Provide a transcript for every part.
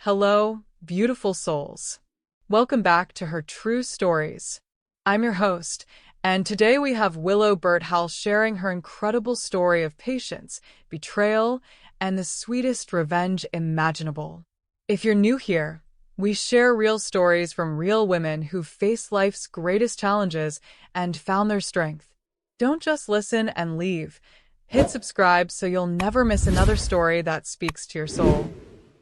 Hello, beautiful souls. Welcome back to Her True Stories. I'm your host, and today we have Willow Birthowl sharing her incredible story of patience, betrayal, and the sweetest revenge imaginable. If you're new here, we share real stories from real women who faced life's greatest challenges and found their strength. Don't just listen and leave. Hit subscribe so you'll never miss another story that speaks to your soul.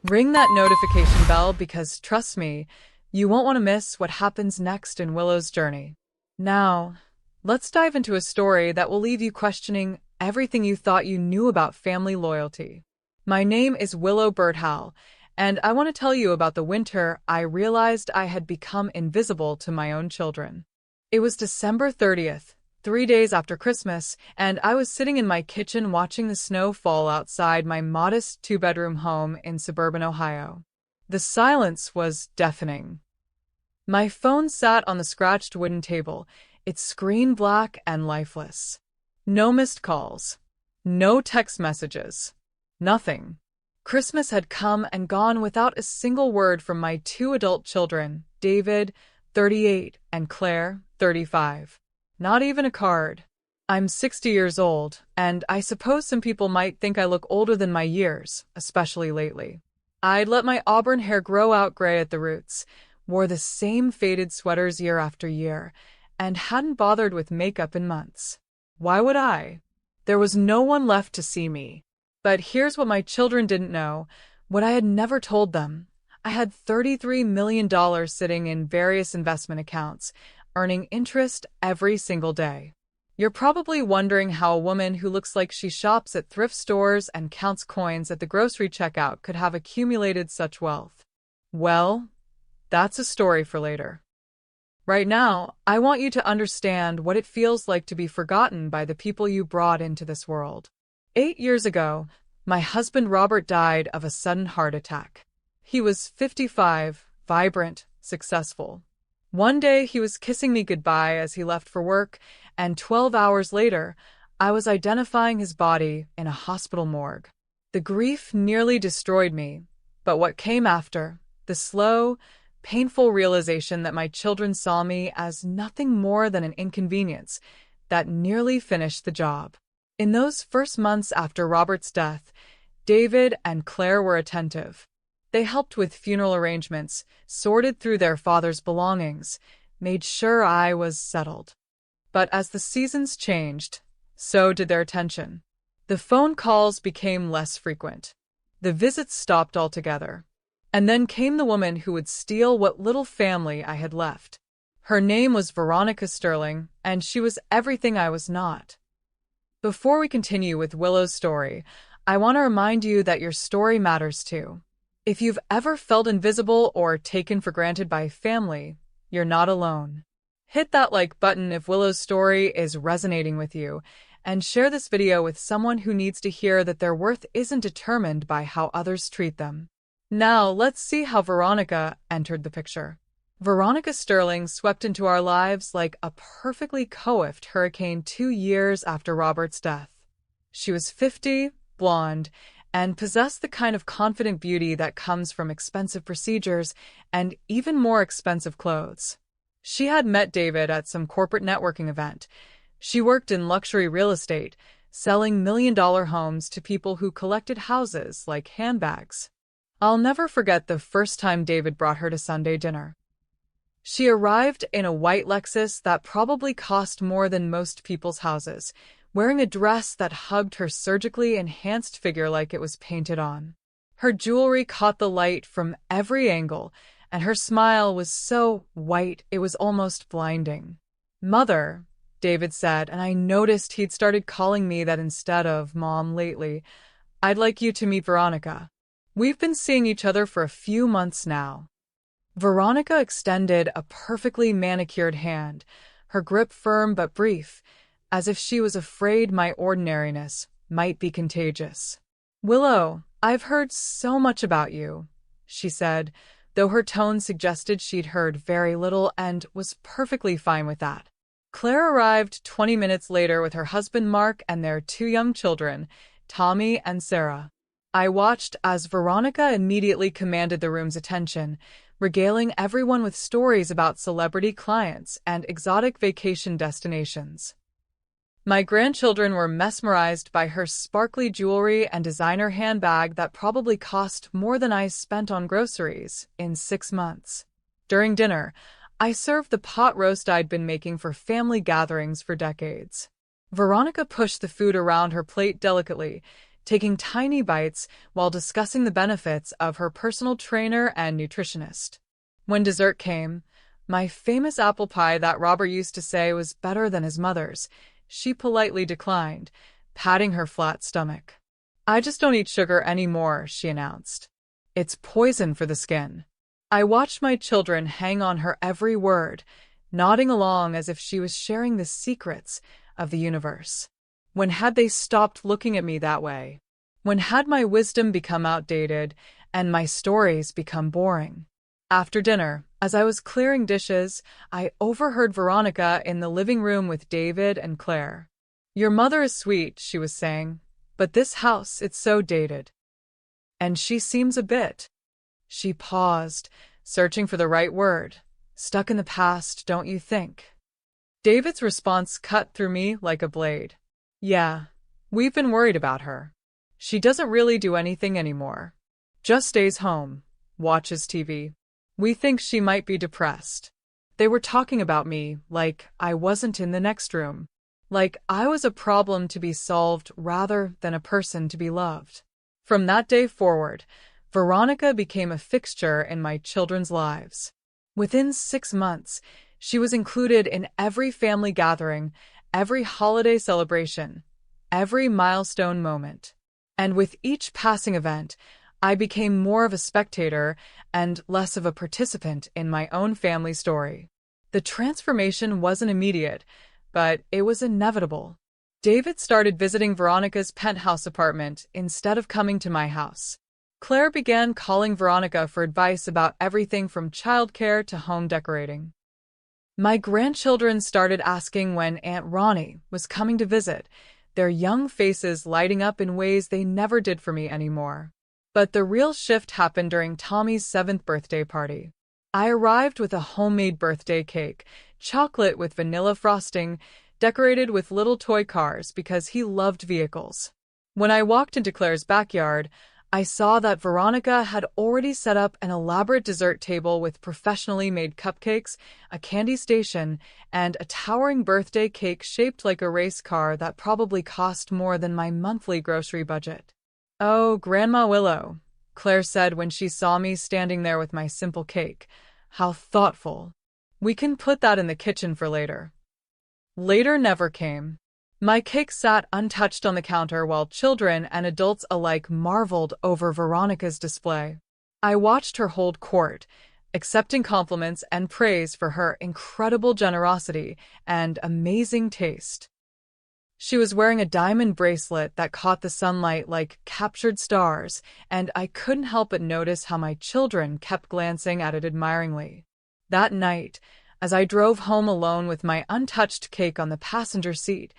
Ring that notification bell because, trust me, you won't want to miss what happens next in Willow's journey. Now, let's dive into a story that will leave you questioning everything you thought you knew about family loyalty. My name is Willow Birthowl, and I want to tell you about the winter I realized I had become invisible to my own children. It was December 30th, 3 days after Christmas, and I was sitting in my kitchen watching the snow fall outside my modest two-bedroom home in suburban Ohio. The silence was deafening. My phone sat on the scratched wooden table, its screen black and lifeless. No missed calls. No text messages. Nothing. Christmas had come and gone without a single word from my two adult children, David, 38, and Claire, 35. Not even a card. I'm 60 years old, and I suppose some people might think I look older than my years, especially lately. I'd let my auburn hair grow out gray at the roots, wore the same faded sweaters year after year, and hadn't bothered with makeup in months. Why would I? There was no one left to see me. But here's what my children didn't know, what I had never told them. I had $33 million sitting in various investment accounts, earning interest every single day. You're probably wondering how a woman who looks like she shops at thrift stores and counts coins at the grocery checkout could have accumulated such wealth. Well, that's a story for later. Right now, I want you to understand what it feels like to be forgotten by the people you brought into this world. 8 years ago, my husband Robert died of a sudden heart attack. He was 55, vibrant, successful. One day he was kissing me goodbye as he left for work, and 12 hours later, I was identifying his body in a hospital morgue. The grief nearly destroyed me, but what came after, the slow, painful realization that my children saw me as nothing more than an inconvenience, that nearly finished the job. In those first months after Robert's death, David and Claire were attentive. They helped with funeral arrangements, sorted through their father's belongings, made sure I was settled. But as the seasons changed, so did their attention. The phone calls became less frequent. The visits stopped altogether. And then came the woman who would steal what little family I had left. Her name was Veronica Sterling, and she was everything I was not. Before we continue with Willow's story, I want to remind you that your story matters too. If you've ever felt invisible or taken for granted by family, you're not alone. Hit that like button if Willow's story is resonating with you, and share this video with someone who needs to hear that their worth isn't determined by how others treat them. Now, let's see how Veronica entered the picture. Veronica Sterling swept into our lives like a perfectly coiffed hurricane 2 years after Robert's death. She was 50, blonde, and possessed the kind of confident beauty that comes from expensive procedures and even more expensive clothes. She had met David at some corporate networking event. She worked in luxury real estate, selling million-dollar homes to people who collected houses like handbags. I'll never forget the first time David brought her to Sunday dinner. She arrived in a white Lexus that probably cost more than most people's houses, wearing a dress that hugged her surgically enhanced figure like it was painted on. Her jewelry caught the light from every angle, and her smile was so white it was almost blinding. "Mother," David said, and I noticed he'd started calling me that instead of Mom lately. "I'd like you to meet Veronica. We've been seeing each other for a few months now." Veronica extended a perfectly manicured hand, her grip firm but brief, as if she was afraid my ordinariness might be contagious. "Willow, I've heard so much about you," she said, though her tone suggested she'd heard very little and was perfectly fine with that. Claire arrived 20 minutes later with her husband Mark and their 2 young children, Tommy and Sarah. I watched as Veronica immediately commanded the room's attention, regaling everyone with stories about celebrity clients and exotic vacation destinations. My grandchildren were mesmerized by her sparkly jewelry and designer handbag that probably cost more than I spent on groceries in 6 months. During dinner, I served the pot roast I'd been making for family gatherings for decades. Veronica pushed the food around her plate delicately, taking tiny bites while discussing the benefits of her personal trainer and nutritionist. When dessert came, my famous apple pie that Robert used to say was better than his mother's, she politely declined, patting her flat stomach. "I just don't eat sugar anymore," she announced. "It's poison for the skin." I watched my children hang on her every word, nodding along as if she was sharing the secrets of the universe. When had they stopped looking at me that way? When had my wisdom become outdated and my stories become boring? After dinner, as I was clearing dishes, I overheard Veronica in the living room with David and Claire. "Your mother is sweet," she was saying, "but this house, it's so dated. And she seems a bit—" She paused, searching for the right word. "Stuck in the past, don't you think?" David's response cut through me like a blade. "Yeah, we've been worried about her. She doesn't really do anything anymore. Just stays home, watches TV. We think she might be depressed." They were talking about me like I wasn't in the next room, like I was a problem to be solved rather than a person to be loved. From that day forward, Veronica became a fixture in my children's lives. Within 6 months, she was included in every family gathering, every holiday celebration, every milestone moment. And with each passing event, I became more of a spectator and less of a participant in my own family story. The transformation wasn't immediate, but it was inevitable. David started visiting Veronica's penthouse apartment instead of coming to my house. Claire began calling Veronica for advice about everything from childcare to home decorating. My grandchildren started asking when Aunt Ronnie was coming to visit, their young faces lighting up in ways they never did for me anymore. But the real shift happened during Tommy's 7th birthday party. I arrived with a homemade birthday cake, chocolate with vanilla frosting, decorated with little toy cars because he loved vehicles. When I walked into Claire's backyard, I saw that Veronica had already set up an elaborate dessert table with professionally made cupcakes, a candy station, and a towering birthday cake shaped like a race car that probably cost more than my monthly grocery budget. "Oh, Grandma Willow," Claire said when she saw me standing there with my simple cake. "How thoughtful. We can put that in the kitchen for later." Later never came. My cake sat untouched on the counter while children and adults alike marveled over Veronica's display. I watched her hold court, accepting compliments and praise for her incredible generosity and amazing taste. She was wearing a diamond bracelet that caught the sunlight like captured stars, and I couldn't help but notice how my children kept glancing at it admiringly. That night, as I drove home alone with my untouched cake on the passenger seat,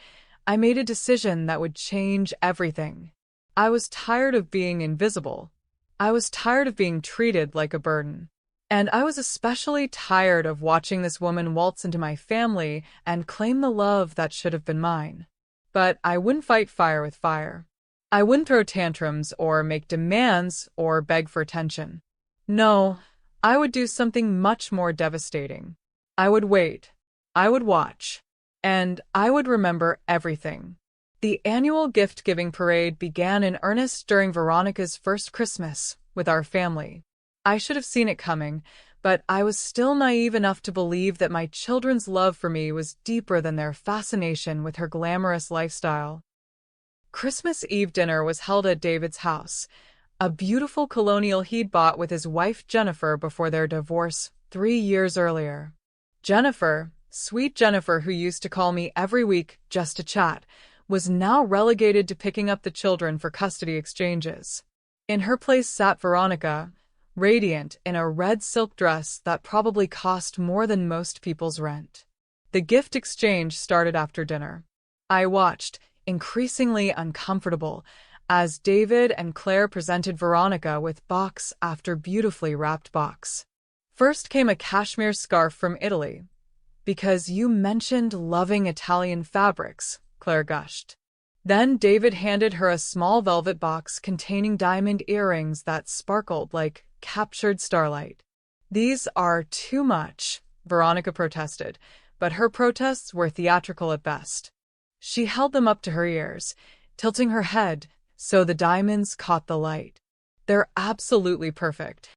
I made a decision that would change everything. I was tired of being invisible. I was tired of being treated like a burden. And I was especially tired of watching this woman waltz into my family and claim the love that should have been mine. But I wouldn't fight fire with fire. I wouldn't throw tantrums or make demands or beg for attention. No, I would do something much more devastating. I would wait. I would watch. And I would remember everything. The annual gift-giving parade began in earnest during Veronica's first Christmas with our family. I should have seen it coming, but I was still naive enough to believe that my children's love for me was deeper than their fascination with her glamorous lifestyle. Christmas Eve dinner was held at David's house, a beautiful colonial he'd bought with his wife Jennifer before their divorce 3 years earlier. Jennifer, sweet Jennifer who used to call me every week just to chat, was now relegated to picking up the children for custody exchanges. In her place sat Veronica, radiant in a red silk dress that probably cost more than most people's rent. The gift exchange started after dinner. I watched, increasingly uncomfortable, as David and Claire presented Veronica with box after beautifully wrapped box. First came a cashmere scarf from Italy. "Because you mentioned loving Italian fabrics," Claire gushed. Then David handed her a small velvet box containing diamond earrings that sparkled like captured starlight. "These are too much," Veronica protested, but her protests were theatrical at best. She held them up to her ears, tilting her head so the diamonds caught the light. "They're absolutely perfect."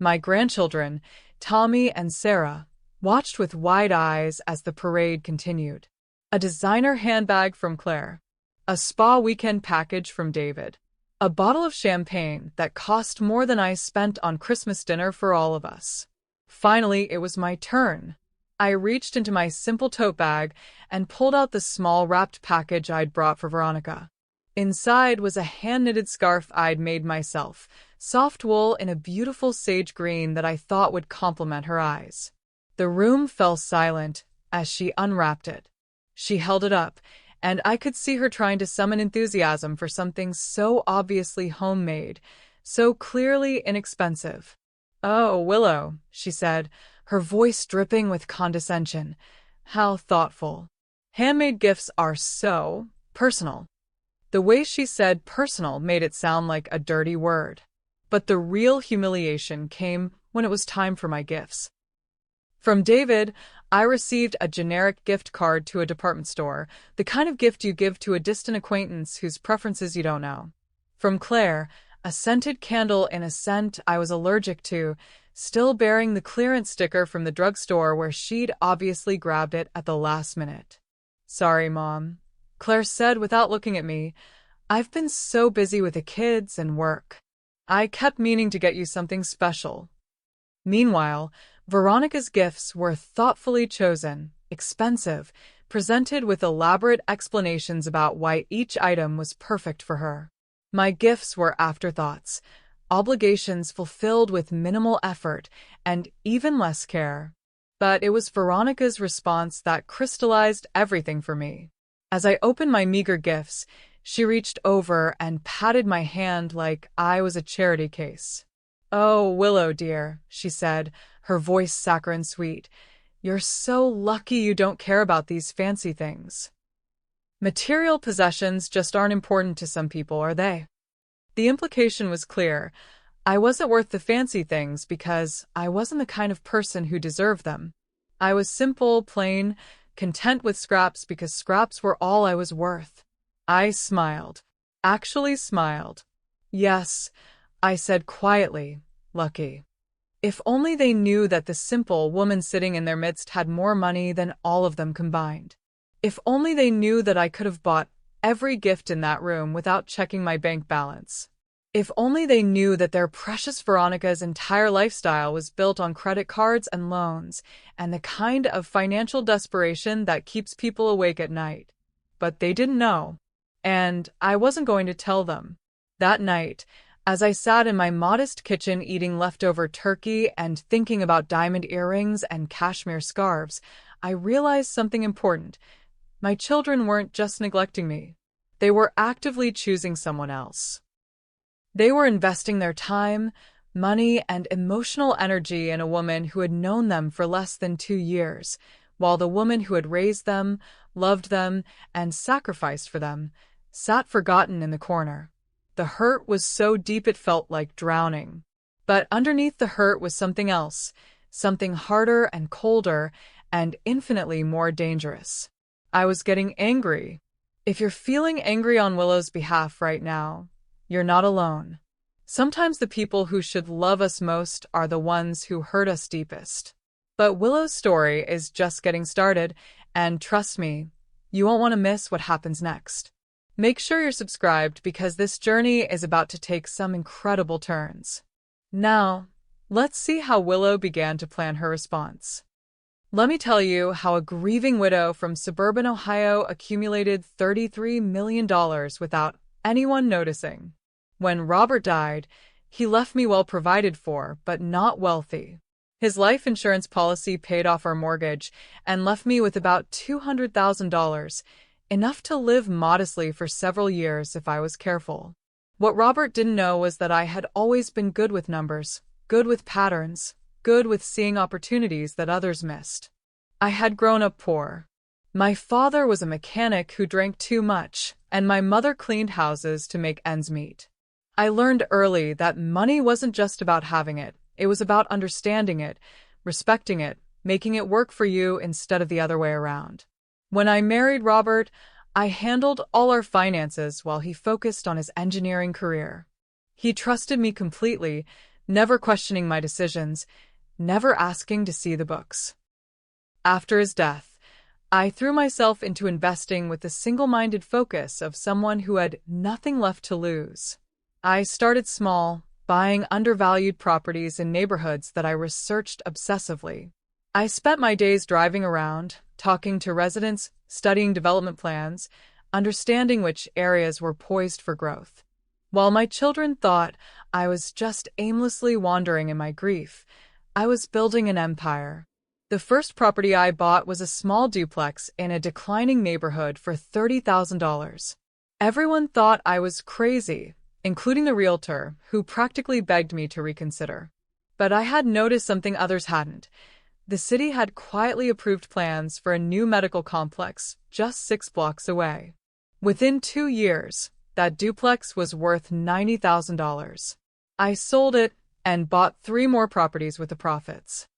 My grandchildren, Tommy and Sarah, watched with wide eyes as the parade continued. A designer handbag from Claire, a spa weekend package from David, a bottle of champagne that cost more than I spent on Christmas dinner for all of us. Finally, it was my turn. I reached into my simple tote bag and pulled out the small wrapped package I'd brought for Veronica. Inside was a hand-knitted scarf I'd made myself, soft wool in a beautiful sage green that I thought would complement her eyes. The room fell silent as she unwrapped it. She held it up, and I could see her trying to summon enthusiasm for something so obviously homemade, so clearly inexpensive. "Oh, Willow," she said, her voice dripping with condescension. "How thoughtful. Handmade gifts are so personal." The way she said personal made it sound like a dirty word. But the real humiliation came when it was time for my gifts. From David, I received a generic gift card to a department store, the kind of gift you give to a distant acquaintance whose preferences you don't know. From Claire, a scented candle in a scent I was allergic to, still bearing the clearance sticker from the drugstore where she'd obviously grabbed it at the last minute. "Sorry, Mom," Claire said without looking at me. "I've been so busy with the kids and work. I kept meaning to get you something special." Meanwhile, Veronica's gifts were thoughtfully chosen, expensive, presented with elaborate explanations about why each item was perfect for her. My gifts were afterthoughts, obligations fulfilled with minimal effort and even less care. But it was Veronica's response that crystallized everything for me. As I opened my meager gifts, she reached over and patted my hand like I was a charity case. "Oh, Willow, dear," she said, her voice saccharine sweet. "You're so lucky you don't care about these fancy things. Material possessions just aren't important to some people, are they?" The implication was clear. I wasn't worth the fancy things because I wasn't the kind of person who deserved them. I was simple, plain, content with scraps because scraps were all I was worth. I smiled. Actually smiled. "Yes," I said quietly, "lucky. If only they knew that the simple woman sitting in their midst had more money than all of them combined. If only they knew that I could have bought every gift in that room without checking my bank balance. If only they knew that their precious Veronica's entire lifestyle was built on credit cards and loans, and the kind of financial desperation that keeps people awake at night. But they didn't know. And I wasn't going to tell them." That night, as I sat in my modest kitchen eating leftover turkey and thinking about diamond earrings and cashmere scarves, I realized something important. My children weren't just neglecting me. They were actively choosing someone else. They were investing their time, money, and emotional energy in a woman who had known them for less than 2 years, while the woman who had raised them, loved them, and sacrificed for them sat forgotten in the corner. The hurt was so deep it felt like drowning. But underneath the hurt was something else, something harder and colder and infinitely more dangerous. I was getting angry. If you're feeling angry on Willow's behalf right now, you're not alone. Sometimes the people who should love us most are the ones who hurt us deepest. But Willow's story is just getting started, and trust me, you won't want to miss what happens next. Make sure you're subscribed because this journey is about to take some incredible turns. Now, let's see how Willow began to plan her response. Let me tell you how a grieving widow from suburban Ohio accumulated $33 million without anyone noticing. When Robert died, he left me well provided for, but not wealthy. His life insurance policy paid off our mortgage and left me with about $200,000, enough to live modestly for several years if I was careful. What Robert didn't know was that I had always been good with numbers, good with patterns, good with seeing opportunities that others missed. I had grown up poor. My father was a mechanic who drank too much, and my mother cleaned houses to make ends meet. I learned early that money wasn't just about having it, it was about understanding it, respecting it, making it work for you instead of the other way around. When I married Robert, I handled all our finances while he focused on his engineering career. He trusted me completely, never questioning my decisions, never asking to see the books. After his death, I threw myself into investing with the single-minded focus of someone who had nothing left to lose. I started small, buying undervalued properties in neighborhoods that I researched obsessively. I spent my days driving around, talking to residents, studying development plans, understanding which areas were poised for growth. While my children thought I was just aimlessly wandering in my grief, I was building an empire. The first property I bought was a small duplex in a declining neighborhood for $30,000. Everyone thought I was crazy, including the realtor, who practically begged me to reconsider. But I had noticed something others hadn't. The city had quietly approved plans for a new medical complex just 6 blocks away. Within 2 years, that duplex was worth $90,000. I sold it and bought 3 more properties with the profits.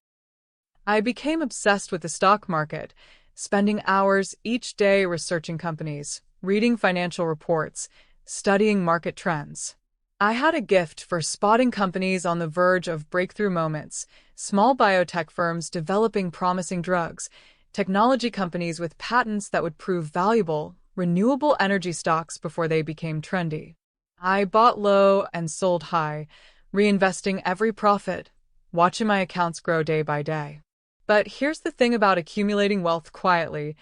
I became obsessed with the stock market, spending hours each day researching companies, reading financial reports, studying market trends. I had a gift for spotting companies on the verge of breakthrough moments, small biotech firms developing promising drugs, technology companies with patents that would prove valuable, renewable energy stocks before they became trendy. I bought low and sold high, reinvesting every profit, watching my accounts grow day by day. But here's the thing about accumulating wealth quietly: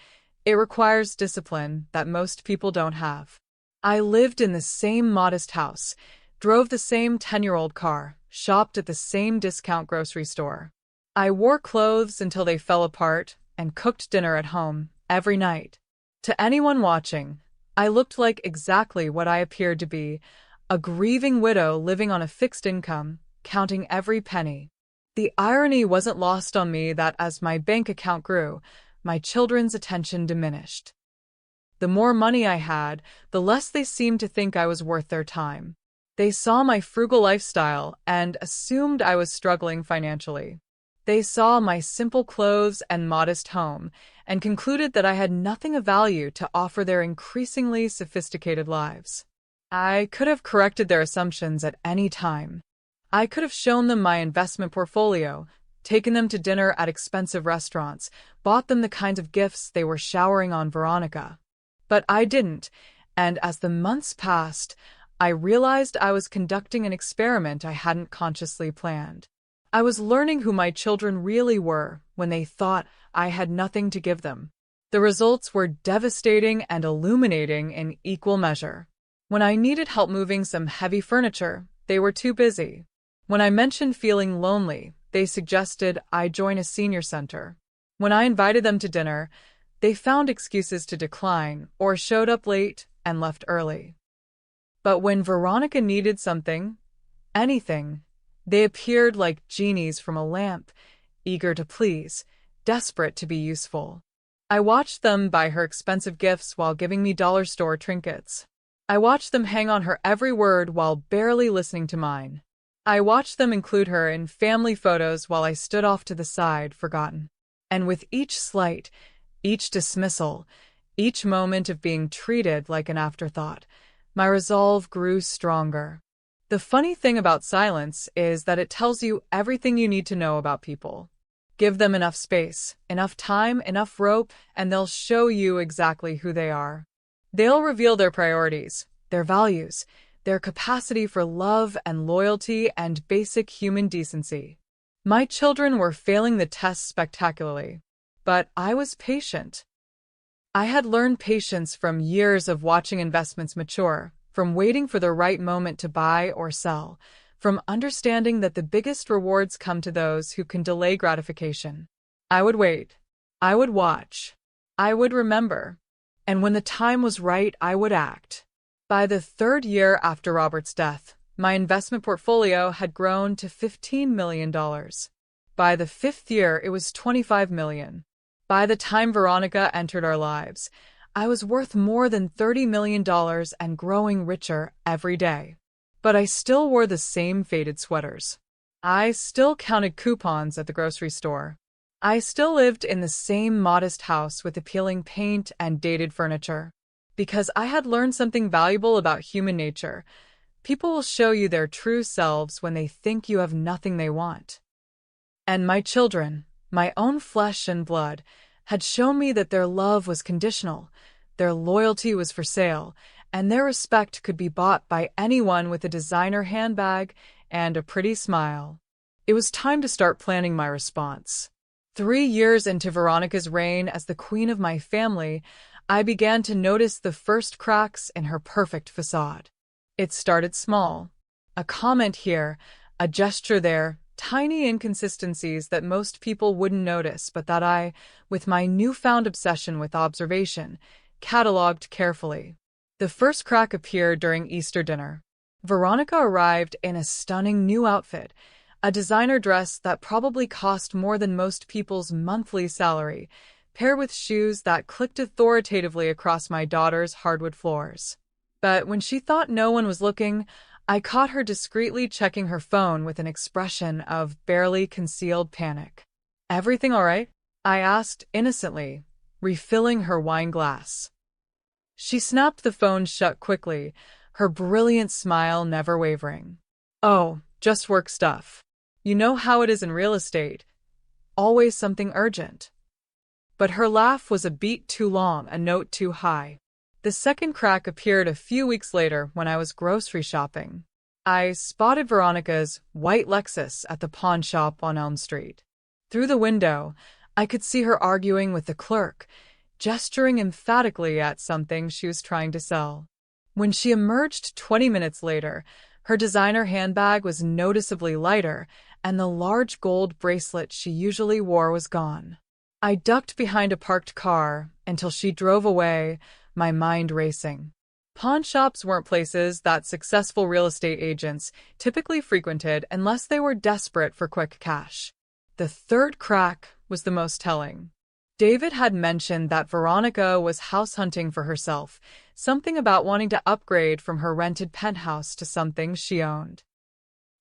it requires discipline that most people don't have. I lived in the same modest house, drove the same 10-year-old car, shopped at the same discount grocery store. I wore clothes until they fell apart and cooked dinner at home every night. To anyone watching, I looked like exactly what I appeared to be: a grieving widow living on a fixed income, counting every penny. The irony wasn't lost on me that as my bank account grew, my children's attention diminished. The more money I had, the less they seemed to think I was worth their time. They saw my frugal lifestyle and assumed I was struggling financially. They saw my simple clothes and modest home and concluded that I had nothing of value to offer their increasingly sophisticated lives. I could have corrected their assumptions at any time. I could have shown them my investment portfolio, taken them to dinner at expensive restaurants, bought them the kinds of gifts they were showering on Veronica. But I didn't, and as the months passed, I realized I was conducting an experiment I hadn't consciously planned. I was learning who my children really were when they thought I had nothing to give them. The results were devastating and illuminating in equal measure. When I needed help moving some heavy furniture, they were too busy. When I mentioned feeling lonely, they suggested I join a senior center. When I invited them to dinner, they found excuses to decline or showed up late and left early. But when Veronica needed something, anything, they appeared like genies from a lamp, eager to please, desperate to be useful. I watched them buy her expensive gifts while giving me dollar store trinkets. I watched them hang on her every word while barely listening to mine. I watched them include her in family photos while I stood off to the side, forgotten. And with each slight, each dismissal, each moment of being treated like an afterthought, my resolve grew stronger. The funny thing about silence is that it tells you everything you need to know about people. Give them enough space, enough time, enough rope, and they'll show you exactly who they are. They'll reveal their priorities, their values, their capacity for love and loyalty and basic human decency. My children were failing the test spectacularly, but I was patient. I had learned patience from years of watching investments mature, from waiting for the right moment to buy or sell, from understanding that the biggest rewards come to those who can delay gratification. I would wait. I would watch. I would remember. and when the time was right, I would act. By the third year after Robert's death, my investment portfolio had grown to $15 million. By the fifth year, it was $25 million. By the time Veronica entered our lives, I was worth more than $30 million and growing richer every day. But I still wore the same faded sweaters. I still counted coupons at the grocery store. I still lived in the same modest house with appealing paint and dated furniture. Because I had learned something valuable about human nature. People will show you their true selves when they think you have nothing they want. And my children, my own flesh and blood, had shown me that their love was conditional, their loyalty was for sale, and their respect could be bought by anyone with a designer handbag and a pretty smile. It was time to start planning my response. 3 years into Veronica's reign as the queen of my family, I began to notice the first cracks in her perfect facade. It started small. A comment here, a gesture there, tiny inconsistencies that most people wouldn't notice, but that I, with my newfound obsession with observation, cataloged carefully. The first crack appeared during Easter dinner. Veronica arrived in a stunning new outfit, a designer dress that probably cost more than most people's monthly salary, paired with shoes that clicked authoritatively across my daughter's hardwood floors. But when she thought no one was looking, I caught her discreetly checking her phone with an expression of barely concealed panic. "Everything all right?" I asked innocently, refilling her wine glass. She snapped the phone shut quickly, her brilliant smile never wavering. "Oh, just work stuff. You know how it is in real estate. Always something urgent." But her laugh was a beat too long, a note too high. The second crack appeared a few weeks later when I was grocery shopping. I spotted Veronica's white Lexus at the pawn shop on Elm Street. Through the window, I could see her arguing with the clerk, gesturing emphatically at something she was trying to sell. When she emerged 20 minutes later, her designer handbag was noticeably lighter, and the large gold bracelet she usually wore was gone. I ducked behind a parked car until she drove away, my mind racing. Pawn shops weren't places that successful real estate agents typically frequented unless they were desperate for quick cash. The third crack was the most telling. David had mentioned that Veronica was house hunting for herself, something about wanting to upgrade from her rented penthouse to something she owned.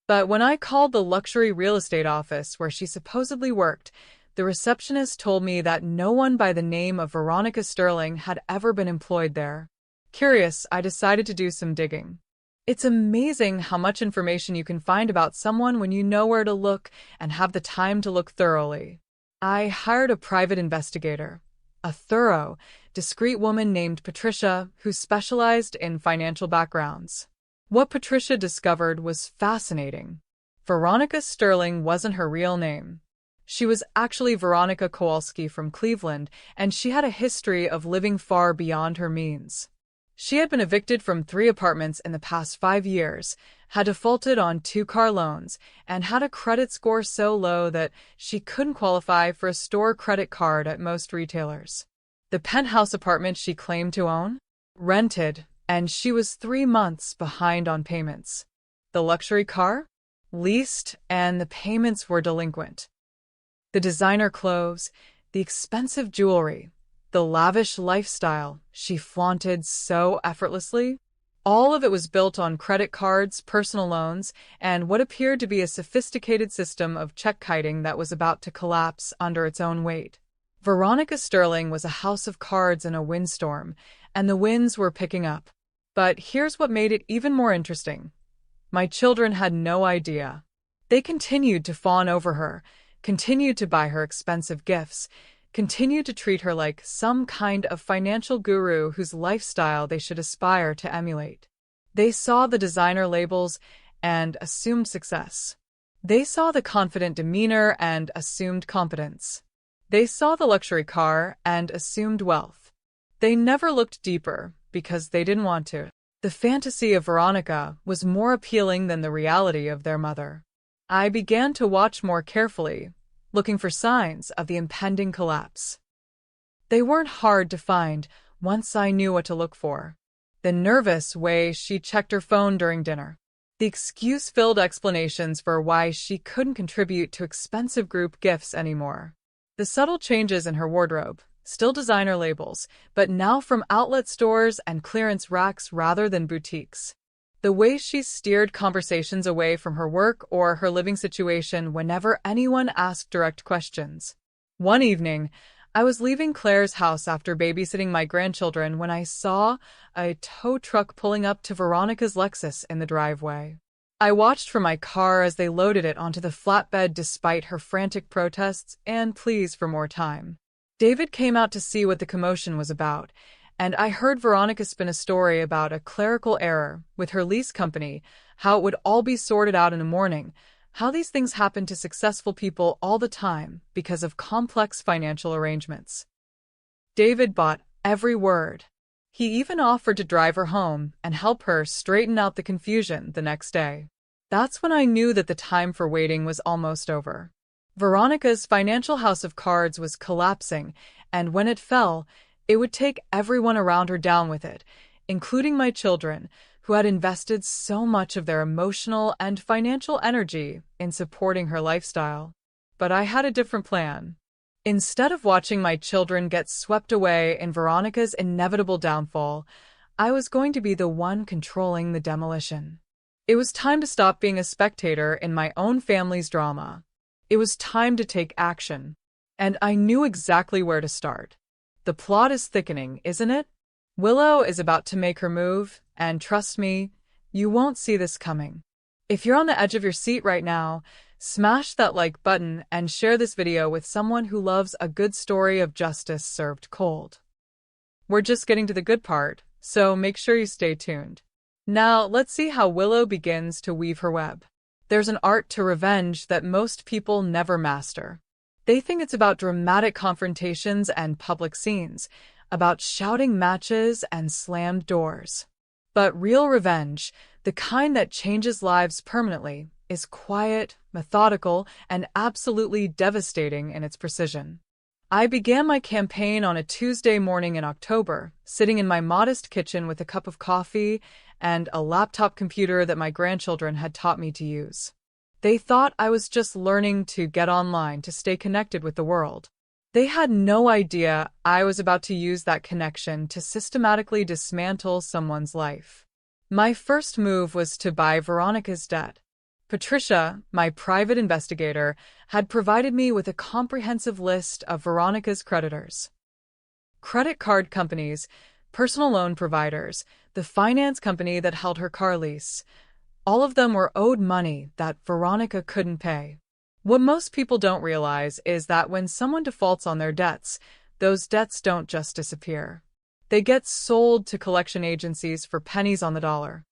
But when I called the luxury real estate office where she supposedly worked, the receptionist told me that no one by the name of Veronica Sterling had ever been employed there. Curious, I decided to do some digging. It's amazing how much information you can find about someone when you know where to look and have the time to look thoroughly. I hired a private investigator, a thorough, discreet woman named Patricia who specialized in financial backgrounds. What Patricia discovered was fascinating. Veronica Sterling wasn't her real name. She was actually Veronica Kowalski from Cleveland, and she had a history of living far beyond her means. She had been evicted from 3 apartments in the past 5 years, had defaulted on 2 car loans, and had a credit score so low that she couldn't qualify for a store credit card at most retailers. The penthouse apartment she claimed to own? Rented, and she was 3 months behind on payments. The luxury car? Leased, and the payments were delinquent. The designer clothes, the expensive jewelry, the lavish lifestyle she flaunted so effortlessly, all of it was built on credit cards, personal loans, and what appeared to be a sophisticated system of check kiting that was about to collapse under its own weight. Veronica Sterling was a house of cards in a windstorm, and the winds were picking up. But here's what made it even more interesting. My children had no idea. They continued to fawn over her, continued to buy her expensive gifts, continued to treat her like some kind of financial guru whose lifestyle they should aspire to emulate. They saw the designer labels and assumed success. They saw the confident demeanor and assumed competence. They saw the luxury car and assumed wealth. They never looked deeper because they didn't want to. The fantasy of Veronica was more appealing than the reality of their mother. I began to watch more carefully, looking for signs of the impending collapse. They weren't hard to find. once I knew what to look for. The nervous way she checked her phone during dinner. The excuse-filled explanations for why she couldn't contribute to expensive group gifts anymore. The subtle changes in her wardrobe, still designer labels, but now from outlet stores and clearance racks rather than boutiques. The way she steered conversations away from her work or her living situation whenever anyone asked direct questions. One evening, I was leaving Claire's house after babysitting my grandchildren when I saw a tow truck pulling up to Veronica's Lexus in the driveway. I watched from my car as they loaded it onto the flatbed despite her frantic protests and pleas for more time. David came out to see what the commotion was about, and I heard Veronica spin a story about a clerical error with her lease company, how it would all be sorted out in the morning, how these things happen to successful people all the time because of complex financial arrangements. David bought every word. He even offered to drive her home and help her straighten out the confusion the next day. That's when I knew that the time for waiting was almost over. Veronica's financial house of cards was collapsing, and when it fell, it would take everyone around her down with it, including my children, who had invested so much of their emotional and financial energy in supporting her lifestyle. But I had a different plan. Instead of watching my children get swept away in Veronica's inevitable downfall, I was going to be the one controlling the demolition. It was time to stop being a spectator in my own family's drama. It was time to take action. And I knew exactly where to start. The plot is thickening, isn't it? Willow is about to make her move, and trust me, you won't see this coming. If you're on the edge of your seat right now, smash that like button and share this video with someone who loves a good story of justice served cold. We're just getting to the good part, so make sure you stay tuned. Now, let's see how Willow begins to weave her web. There's an art to revenge that most people never master. They think it's about dramatic confrontations and public scenes, about shouting matches and slammed doors. But real revenge, the kind that changes lives permanently, is quiet, methodical, and absolutely devastating in its precision. I began my campaign on a Tuesday morning in October, sitting in my modest kitchen with a cup of coffee and a laptop computer that my grandchildren had taught me to use. They thought I was just learning to get online to stay connected with the world. They had no idea I was about to use that connection to systematically dismantle someone's life. My first move was to buy Veronica's debt. Patricia, my private investigator, had provided me with a comprehensive list of Veronica's creditors. Credit card companies, personal loan providers, the finance company that held her car lease. All of them were owed money that Veronica couldn't pay. What most people don't realize is that when someone defaults on their debts, those debts don't just disappear. They get sold to collection agencies for pennies on the dollar.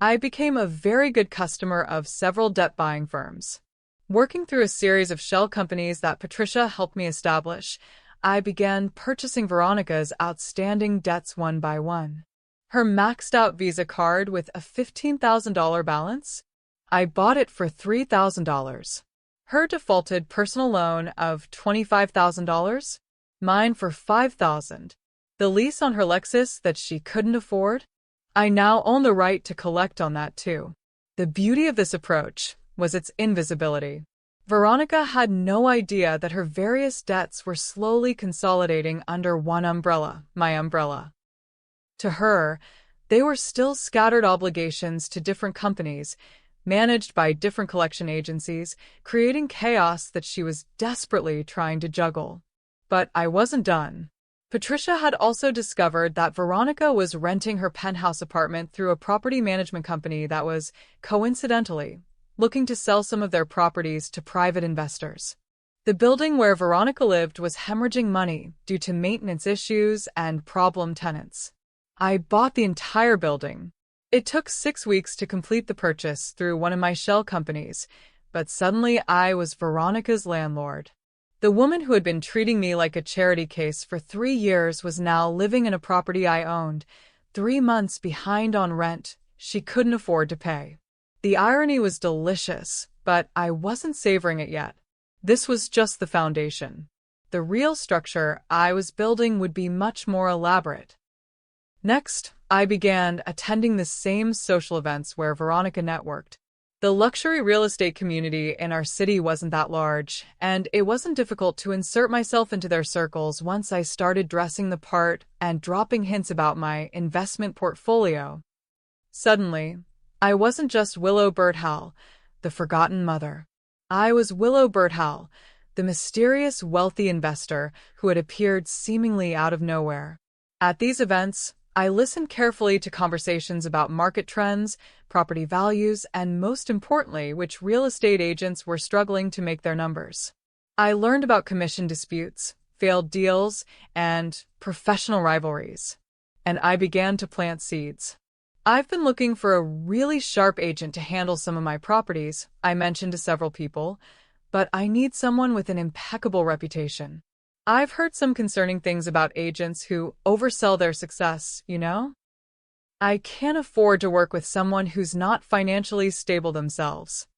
I became a very good customer of several debt-buying firms. Working through a series of shell companies that Patricia helped me establish, I began purchasing Veronica's outstanding debts one by one. Her maxed-out Visa card with a $15,000 balance? I bought it for $3,000. Her defaulted personal loan of $25,000? Mine for $5,000. The lease on her Lexus that she couldn't afford? I now own the right to collect on that too. The beauty of this approach was its invisibility. Veronica had no idea that her various debts were slowly consolidating under one umbrella, my umbrella. To her, they were still scattered obligations to different companies, managed by different collection agencies, creating chaos that she was desperately trying to juggle. But I wasn't done. Patricia had also discovered that Veronica was renting her penthouse apartment through a property management company that was, coincidentally, looking to sell some of their properties to private investors. The building where Veronica lived was hemorrhaging money due to maintenance issues and problem tenants. I bought the entire building. It took 6 weeks to complete the purchase through one of my shell companies, but suddenly I was Veronica's landlord. The woman who had been treating me like a charity case for 3 years was now living in a property I owned, 3 months behind on rent she couldn't afford to pay. The irony was delicious, but I wasn't savoring it yet. This was just the foundation. The real structure I was building would be much more elaborate. Next, I began attending the same social events where Veronica networked. The luxury real estate community in our city wasn't that large, and it wasn't difficult to insert myself into their circles once I started dressing the part and dropping hints about my investment portfolio. Suddenly, I wasn't just Willow Birdhowl, the forgotten mother. I was Willow Birdhowl, the mysterious wealthy investor who had appeared seemingly out of nowhere. At these events, I listened carefully to conversations about market trends, property values, and most importantly, which real estate agents were struggling to make their numbers. I learned about commission disputes, failed deals, and professional rivalries. And I began to plant seeds. I've been looking for a really sharp agent to handle some of my properties, I mentioned to several people, but I need someone with an impeccable reputation. I've heard some concerning things about agents who oversell their success, you know? I can't afford to work with someone who's not financially stable themselves.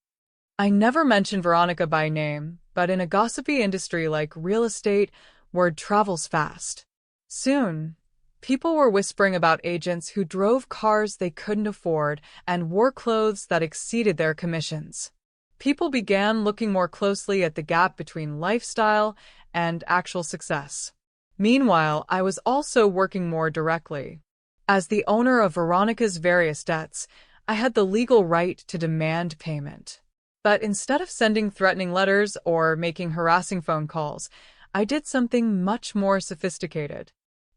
I never mentioned Veronica by name, but in a gossipy industry like real estate, word travels fast. Soon, people were whispering about agents who drove cars they couldn't afford and wore clothes that exceeded their commissions. People began looking more closely at the gap between lifestyle and actual success. Meanwhile, I was also working more directly. As the owner of Veronica's various debts, I had the legal right to demand payment. But instead of sending threatening letters or making harassing phone calls, I did something much more sophisticated.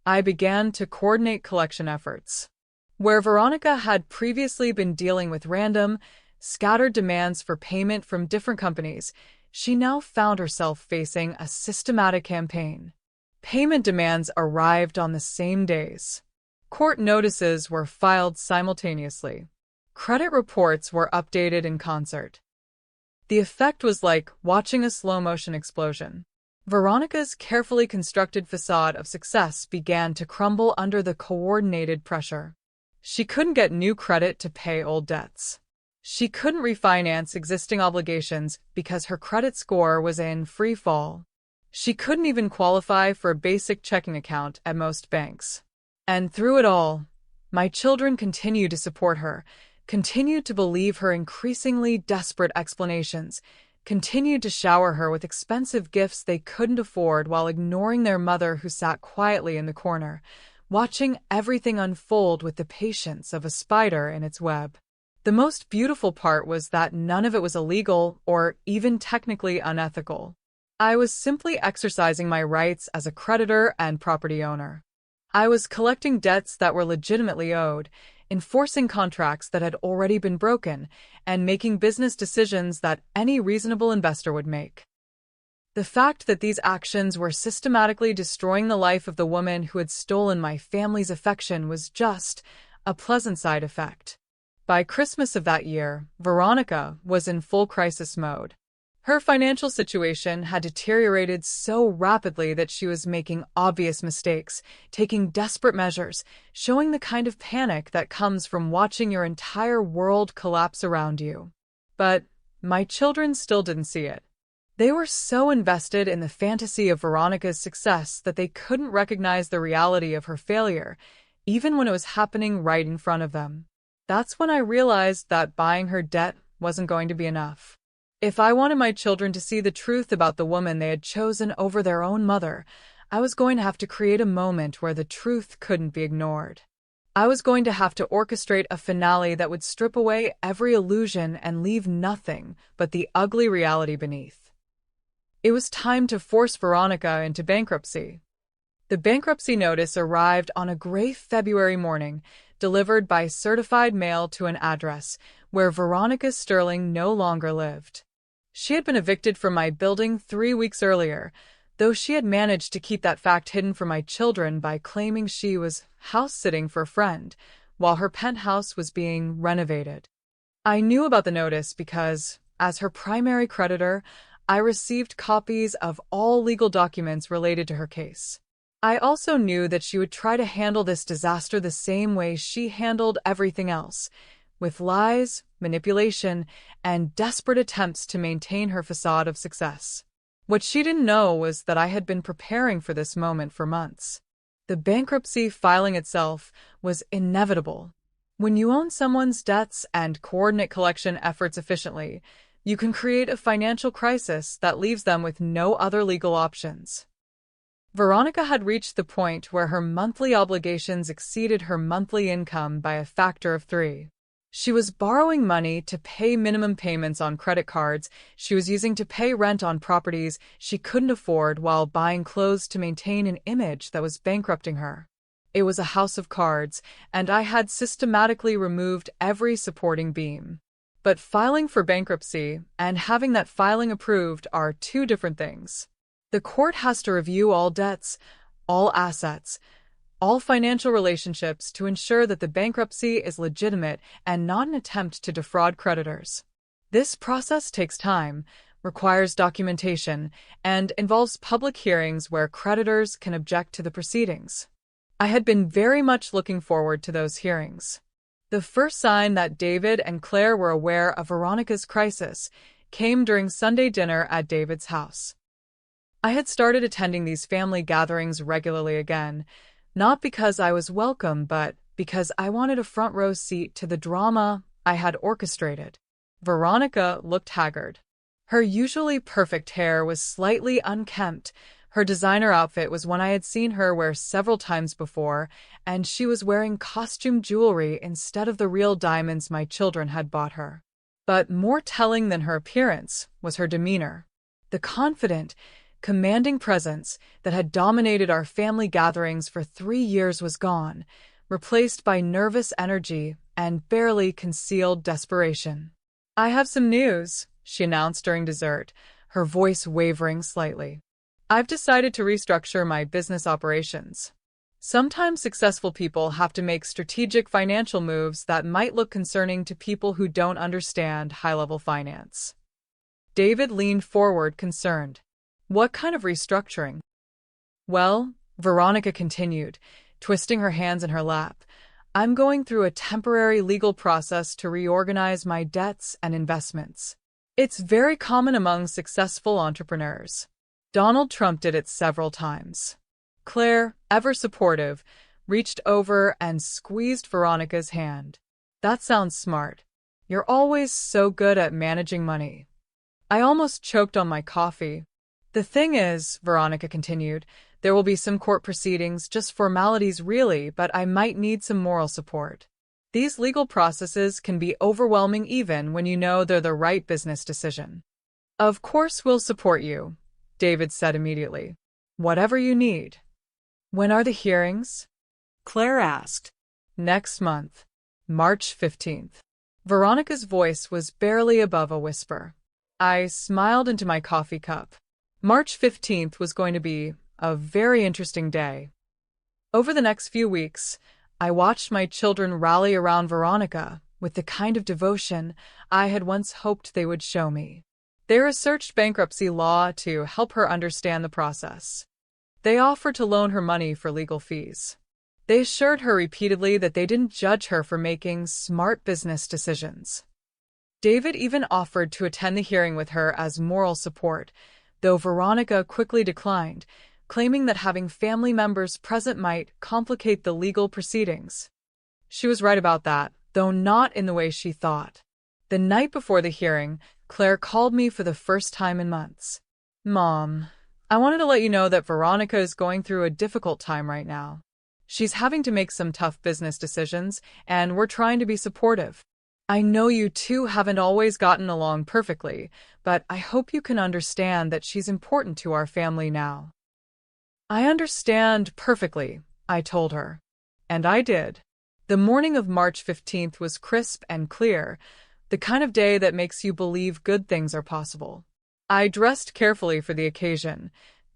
I began to coordinate collection efforts. Where Veronica had previously been dealing with random, scattered demands for payment from different companies, she now found herself facing a systematic campaign. Payment demands arrived on the same days. Court notices were filed simultaneously. Credit reports were updated in concert. The effect was like watching a slow-motion explosion. Veronica's carefully constructed facade of success began to crumble under the coordinated pressure. She couldn't get new credit to pay old debts. She couldn't refinance existing obligations because her credit score was in free fall. She couldn't even qualify for a basic checking account at most banks. And through it all, my children continued to support her, continued to believe her increasingly desperate explanations, continued to shower her with expensive gifts they couldn't afford while ignoring their mother who sat quietly in the corner, watching everything unfold with the patience of a spider in its web. The most beautiful part was that none of it was illegal or even technically unethical. I was simply exercising my rights as a creditor and property owner. I was collecting debts that were legitimately owed, enforcing contracts that had already been broken, and making business decisions that any reasonable investor would make. The fact that these actions were systematically destroying the life of the woman who had stolen my family's affection was just a pleasant side effect. By Christmas of that year, Veronica was in full crisis mode. Her financial situation had deteriorated so rapidly that she was making obvious mistakes, taking desperate measures, showing the kind of panic that comes from watching your entire world collapse around you. But my children still didn't see it. They were so invested in the fantasy of Veronica's success that they couldn't recognize the reality of her failure, even when it was happening right in front of them. That's when I realized that buying her debt wasn't going to be enough. If I wanted my children to see the truth about the woman they had chosen over their own mother, I was going to have to create a moment where the truth couldn't be ignored. I was going to have to orchestrate a finale that would strip away every illusion and leave nothing but the ugly reality beneath. It was time to force Veronica into bankruptcy. The bankruptcy notice arrived on a gray February morning, delivered by certified mail to an address where Veronica Sterling no longer lived. She had been evicted from my building 3 weeks earlier, though she had managed to keep that fact hidden from my children by claiming she was house-sitting for a friend while her penthouse was being renovated. I knew about the notice because, as her primary creditor, I received copies of all legal documents related to her case. I also knew that she would try to handle this disaster the same way she handled everything else, with lies, manipulation, and desperate attempts to maintain her facade of success. What she didn't know was that I had been preparing for this moment for months. The bankruptcy filing itself was inevitable. When you own someone's debts and coordinate collection efforts efficiently, you can create a financial crisis that leaves them with no other legal options. Veronica had reached the point where her monthly obligations exceeded her monthly income by a factor of 3. She was borrowing money to pay minimum payments on credit cards she was using to pay rent on properties she couldn't afford while buying clothes to maintain an image that was bankrupting her. It was a house of cards, and I had systematically removed every supporting beam. But filing for bankruptcy and having that filing approved are two different things. The court has to review all debts, all assets, all financial relationships to ensure that the bankruptcy is legitimate and not an attempt to defraud creditors. This process takes time, requires documentation, and involves public hearings where creditors can object to the proceedings. I had been very much looking forward to those hearings. The first sign that David and Claire were aware of Veronica's crisis came during Sunday dinner at David's house. I had started attending these family gatherings regularly again, not because I was welcome, but because I wanted a front row seat to the drama I had orchestrated. Veronica looked haggard. Her usually perfect hair was slightly unkempt. Her designer outfit was one I had seen her wear several times before, and she was wearing costume jewelry instead of the real diamonds my children had bought her. But more telling than her appearance was her demeanor. The confident, commanding presence that had dominated our family gatherings for 3 years was gone, replaced by nervous energy and barely concealed desperation. "I have some news," she announced during dessert, her voice wavering slightly. "I've decided to restructure my business operations. Sometimes successful people have to make strategic financial moves that might look concerning to people who don't understand high-level finance." David leaned forward, concerned. "What kind of restructuring?" "Well," Veronica continued, twisting her hands in her lap, "I'm going through a temporary legal process to reorganize my debts and investments. It's very common among successful entrepreneurs. Donald Trump did it several times." Claire, ever supportive, reached over and squeezed Veronica's hand. "That sounds smart. You're always so good at managing money." I almost choked on my coffee. "The thing is," Veronica continued, "there will be some court proceedings, just formalities really, but I might need some moral support. These legal processes can be overwhelming even when you know they're the right business decision." "Of course we'll support you," David said immediately. "Whatever you need." "When are the hearings?" Claire asked. "Next month, March 15th. Veronica's voice was barely above a whisper. I smiled into my coffee cup. March 15th was going to be a very interesting day. Over the next few weeks, I watched my children rally around Veronica with the kind of devotion I had once hoped they would show me. They researched bankruptcy law to help her understand the process. They offered to loan her money for legal fees. They assured her repeatedly that they didn't judge her for making smart business decisions. David even offered to attend the hearing with her as moral support, though Veronica quickly declined, claiming that having family members present might complicate the legal proceedings. She was right about that, though not in the way she thought. The night before the hearing, Claire called me for the first time in months. "Mom, I wanted to let you know that Veronica is going through a difficult time right now. She's having to make some tough business decisions, and we're trying to be supportive. I know you two haven't always gotten along perfectly, but I hope you can understand that she's important to our family now." "I understand perfectly," I told her. And I did. The morning of March 15th was crisp and clear, the kind of day that makes you believe good things are possible. I dressed carefully for the occasion,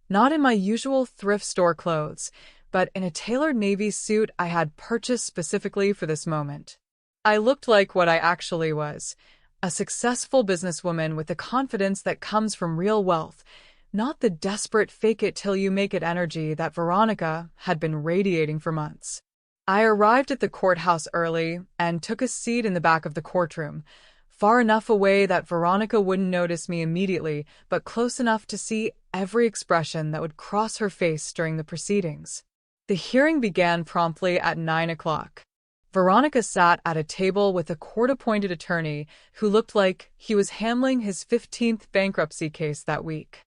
not in my usual thrift store clothes, but in a tailored navy suit I had purchased specifically for this moment. I looked like what I actually was, a successful businesswoman with the confidence that comes from real wealth, not the desperate fake-it-till-you-make-it energy that Veronica had been radiating for months. I arrived at the courthouse early and took a seat in the back of the courtroom, far enough away that Veronica wouldn't notice me immediately, but close enough to see every expression that would cross her face during the proceedings. The hearing began promptly at 9 o'clock. Veronica sat at a table with a court-appointed attorney who looked like he was handling his 15th bankruptcy case that week.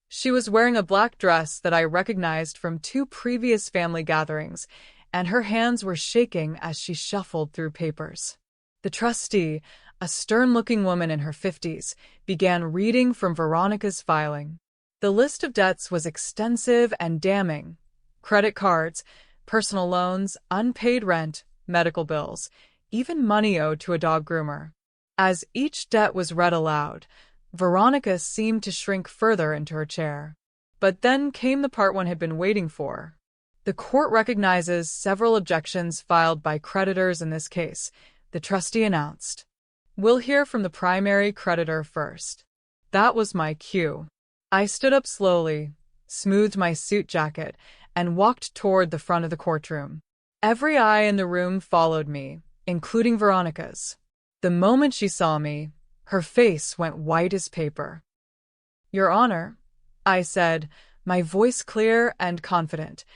She was wearing a black dress that I recognized from 2 previous family gatherings, and her hands were shaking as she shuffled through papers. The trustee, a stern-looking woman in her 50s, began reading from Veronica's filing. The list of debts was extensive and damning: credit cards, personal loans, unpaid rent, medical bills, even money owed to a dog groomer. As each debt was read aloud, Veronica seemed to shrink further into her chair. But then came the part one had been waiting for. The court recognizes several objections filed by creditors in this case, the trustee announced. We'll hear from the primary creditor first. That was my cue. I stood up slowly, smoothed my suit jacket, and walked toward the front of the courtroom. Every eye in the room followed me, including Veronica's. The moment she saw me, her face went white as paper. Your Honor, I said, my voice clear and confident.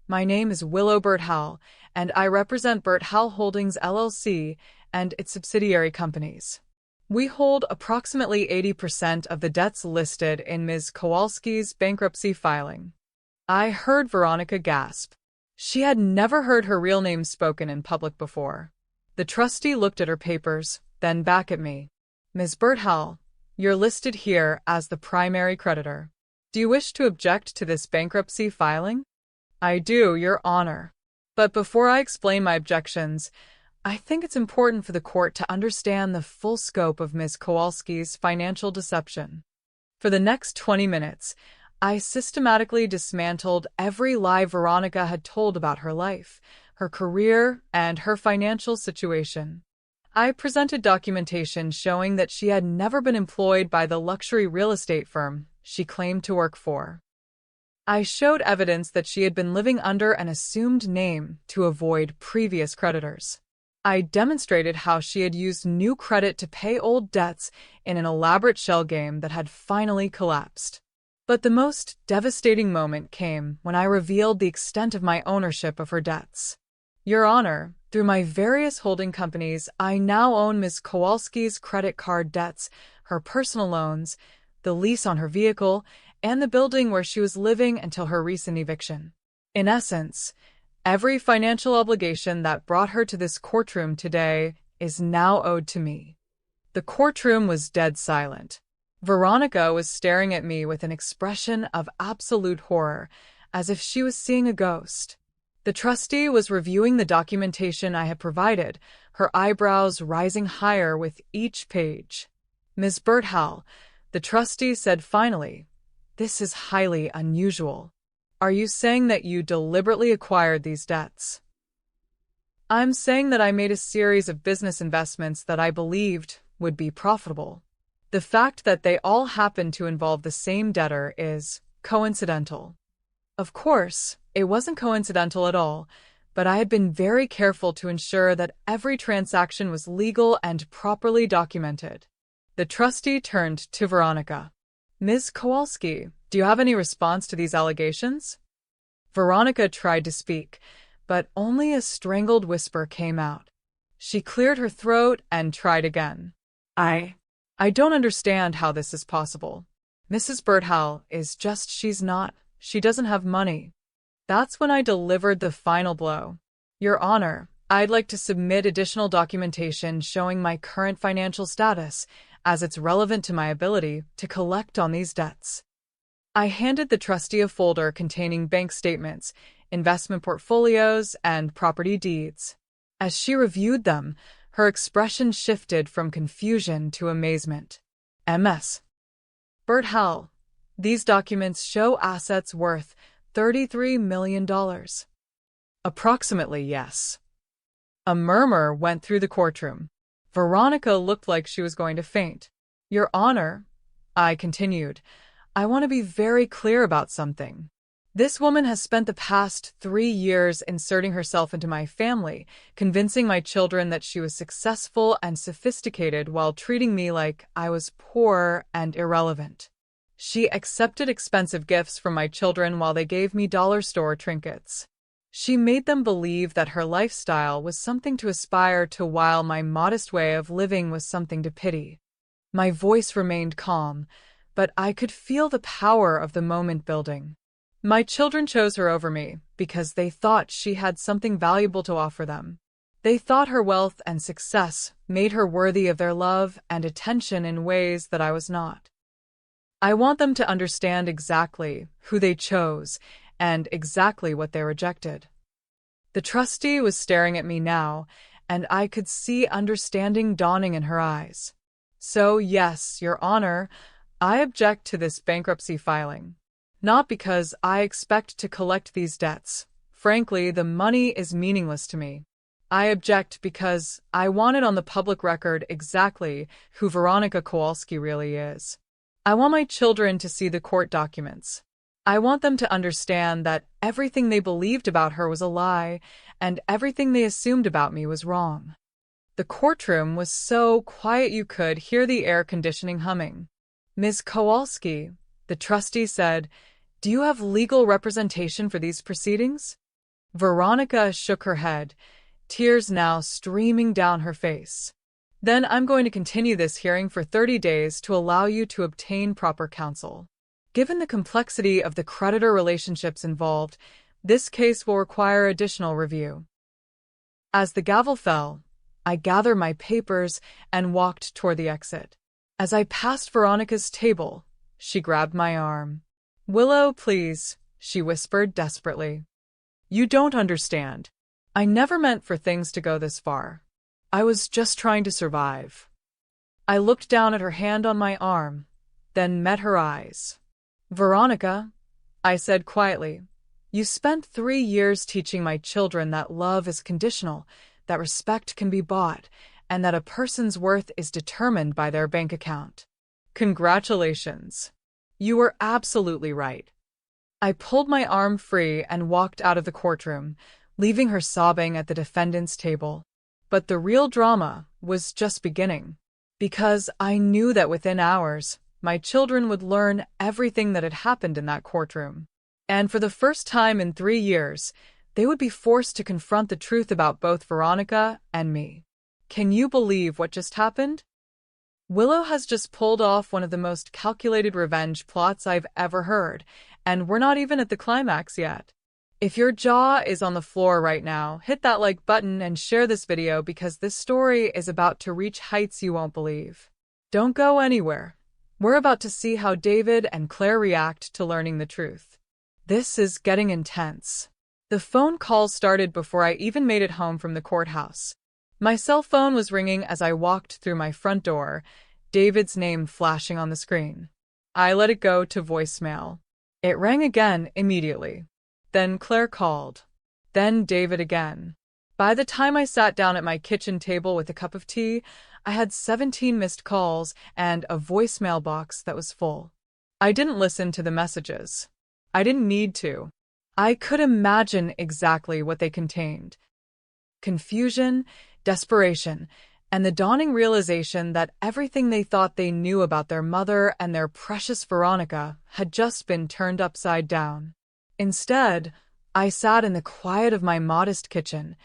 My name is Willow Burt-Howell, and I represent Burt-Howell Holdings LLC and its subsidiary companies. We hold approximately 80% of the debts listed in Ms. Kowalski's bankruptcy filing. I heard Veronica gasp. She had never heard her real name spoken in public before. The trustee looked at her papers, then back at me. Ms. Burt-Howell, you're listed here as the primary creditor. Do you wish to object to this bankruptcy filing? I do, Your Honor. But before I explain my objections, I think it's important for the court to understand the full scope of Ms. Kowalski's financial deception. For the next 20 minutes, I systematically dismantled every lie Veronica had told about her life, her career, and her financial situation. I presented documentation showing that she had never been employed by the luxury real estate firm she claimed to work for. I showed evidence that she had been living under an assumed name to avoid previous creditors. I demonstrated how she had used new credit to pay old debts in an elaborate shell game that had finally collapsed. But the most devastating moment came when I revealed the extent of my ownership of her debts. Your Honor, through my various holding companies, I now own Ms. Kowalski's credit card debts, her personal loans, the lease on her vehicle, and the building where she was living until her recent eviction. In essence, every financial obligation that brought her to this courtroom today is now owed to me. The courtroom was dead silent. Veronica was staring at me with an expression of absolute horror, as if she was seeing a ghost. The trustee was reviewing the documentation I had provided, her eyebrows rising higher with each page. Ms. Burt-Howell, the trustee said finally, this is highly unusual. Are you saying that you deliberately acquired these debts? I'm saying that I made a series of business investments that I believed would be profitable. The fact that they all happen to involve the same debtor is coincidental. Of course, it wasn't coincidental at all, but I had been very careful to ensure that every transaction was legal and properly documented. The trustee turned to Veronica. Ms. Kowalski, do you have any response to these allegations? Veronica tried to speak, but only a strangled whisper came out. She cleared her throat and tried again. I don't understand how this is possible. Mrs. Burt-Howell is just, she doesn't have money. That's when I delivered the final blow. Your Honor, I'd like to submit additional documentation showing my current financial status, as it's relevant to my ability to collect on these debts. I handed the trustee a folder containing bank statements, investment portfolios, and property deeds. As she reviewed them, her expression shifted from confusion to amazement. Ms. Burt-Howell, these documents show assets worth $33 million. Approximately, yes. A murmur went through the courtroom. Veronica looked like she was going to faint. Your Honor, I continued, I want to be very clear about something. This woman has spent the past 3 years inserting herself into my family, convincing my children that she was successful and sophisticated while treating me like I was poor and irrelevant. She accepted expensive gifts from my children while they gave me dollar store trinkets. She made them believe that her lifestyle was something to aspire to while my modest way of living was something to pity. My voice remained calm, but I could feel the power of the moment building. My children chose her over me because they thought she had something valuable to offer them. They thought her wealth and success made her worthy of their love and attention in ways that I was not. I want them to understand exactly who they chose and exactly what they rejected. The trustee was staring at me now, and I could see understanding dawning in her eyes. So, yes, Your Honor, I object to this bankruptcy filing. Not because I expect to collect these debts. Frankly, the money is meaningless to me. I object because I want it on the public record exactly who Veronica Kowalski really is. I want my children to see the court documents. I want them to understand that everything they believed about her was a lie, and everything they assumed about me was wrong. The courtroom was so quiet you could hear the air conditioning humming. Ms. Kowalski, the trustee said, "Do you have legal representation for these proceedings?" Veronica shook her head, tears now streaming down her face. "Then I'm going to continue this hearing for 30 days to allow you to obtain proper counsel. Given the complexity of the creditor relationships involved, this case will require additional review." As the gavel fell, I gathered my papers and walked toward the exit. As I passed Veronica's table, she grabbed my arm. "Willow, please," she whispered desperately. "You don't understand. I never meant for things to go this far. I was just trying to survive." I looked down at her hand on my arm, then met her eyes. "Veronica," I said quietly, "you spent 3 years teaching my children that love is conditional, that respect can be bought, and that a person's worth is determined by their bank account. Congratulations. You were absolutely right." I pulled my arm free and walked out of the courtroom, leaving her sobbing at the defendant's table. But the real drama was just beginning, because I knew that within hours, my children would learn everything that had happened in that courtroom. And for the first time in 3 years, they would be forced to confront the truth about both Veronica and me. Can you believe what just happened? Willow has just pulled off one of the most calculated revenge plots I've ever heard, and we're not even at the climax yet. If your jaw is on the floor right now, hit that like button and share this video because this story is about to reach heights you won't believe. Don't go anywhere. We're about to see how David and Claire react to learning the truth. This is getting intense. The phone call started before I even made it home from the courthouse. My cell phone was ringing as I walked through my front door, David's name flashing on the screen. I let it go to voicemail. It rang again immediately. Then Claire called. Then David again. By the time I sat down at my kitchen table with a cup of tea, I had 17 missed calls and a voicemail box that was full. I didn't listen to the messages. I didn't need to. I could imagine exactly what they contained. Confusion, desperation, and the dawning realization that everything they thought they knew about their mother and their precious Veronica had just been turned upside down. Instead, I sat in the quiet of my modest kitchen,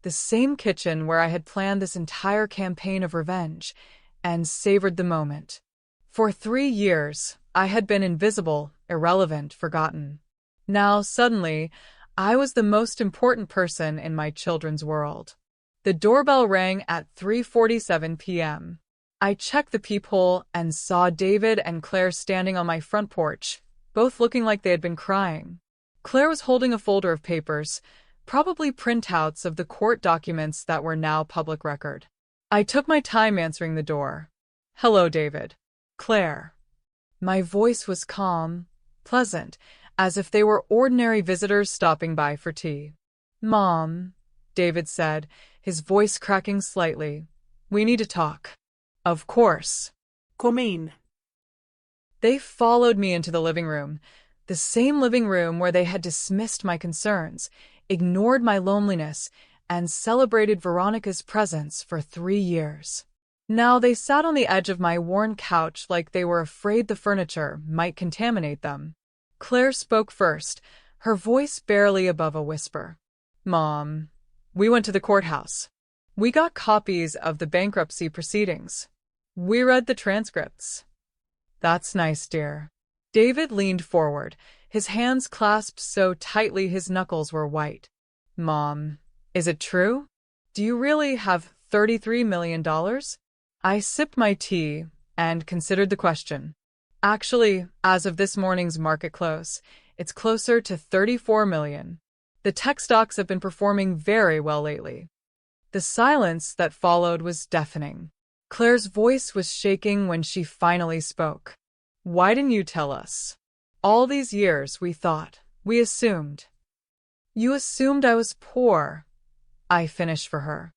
the same kitchen where I had planned this entire campaign of revenge, and savored the moment. For 3 years, I had been invisible, irrelevant, forgotten. Now, suddenly, I was the most important person in my children's world. The doorbell rang at 3:47 p.m. I checked the peephole and saw David and Claire standing on my front porch, both looking like they had been crying. Claire was holding a folder of papers, probably printouts of the court documents that were now public record. I took my time answering the door. "Hello, David." "Claire." My voice was calm, pleasant, as if they were ordinary visitors stopping by for tea. "Mom," David said, his voice cracking slightly. "We need to talk." "Of course." "Come in." They followed me into the living room, the same living room where they had dismissed my concerns, ignored my loneliness, and celebrated Veronica's presence for 3 years. Now they sat on the edge of my worn couch like they were afraid the furniture might contaminate them. Claire spoke first, her voice barely above a whisper. Mom, we went to the courthouse. We got copies of the bankruptcy proceedings. We read the transcripts. That's nice, dear. David leaned forward, his hands clasped so tightly his knuckles were white. Mom, is it true? Do you really have $33 million? I sipped my tea and considered the question. Actually, as of this morning's market close, it's closer to 34 million. The tech stocks have been performing very well lately. The silence that followed was deafening. Claire's voice was shaking when she finally spoke. Why didn't you tell us? All these years we thought, we assumed. You assumed I was poor. I finished for her.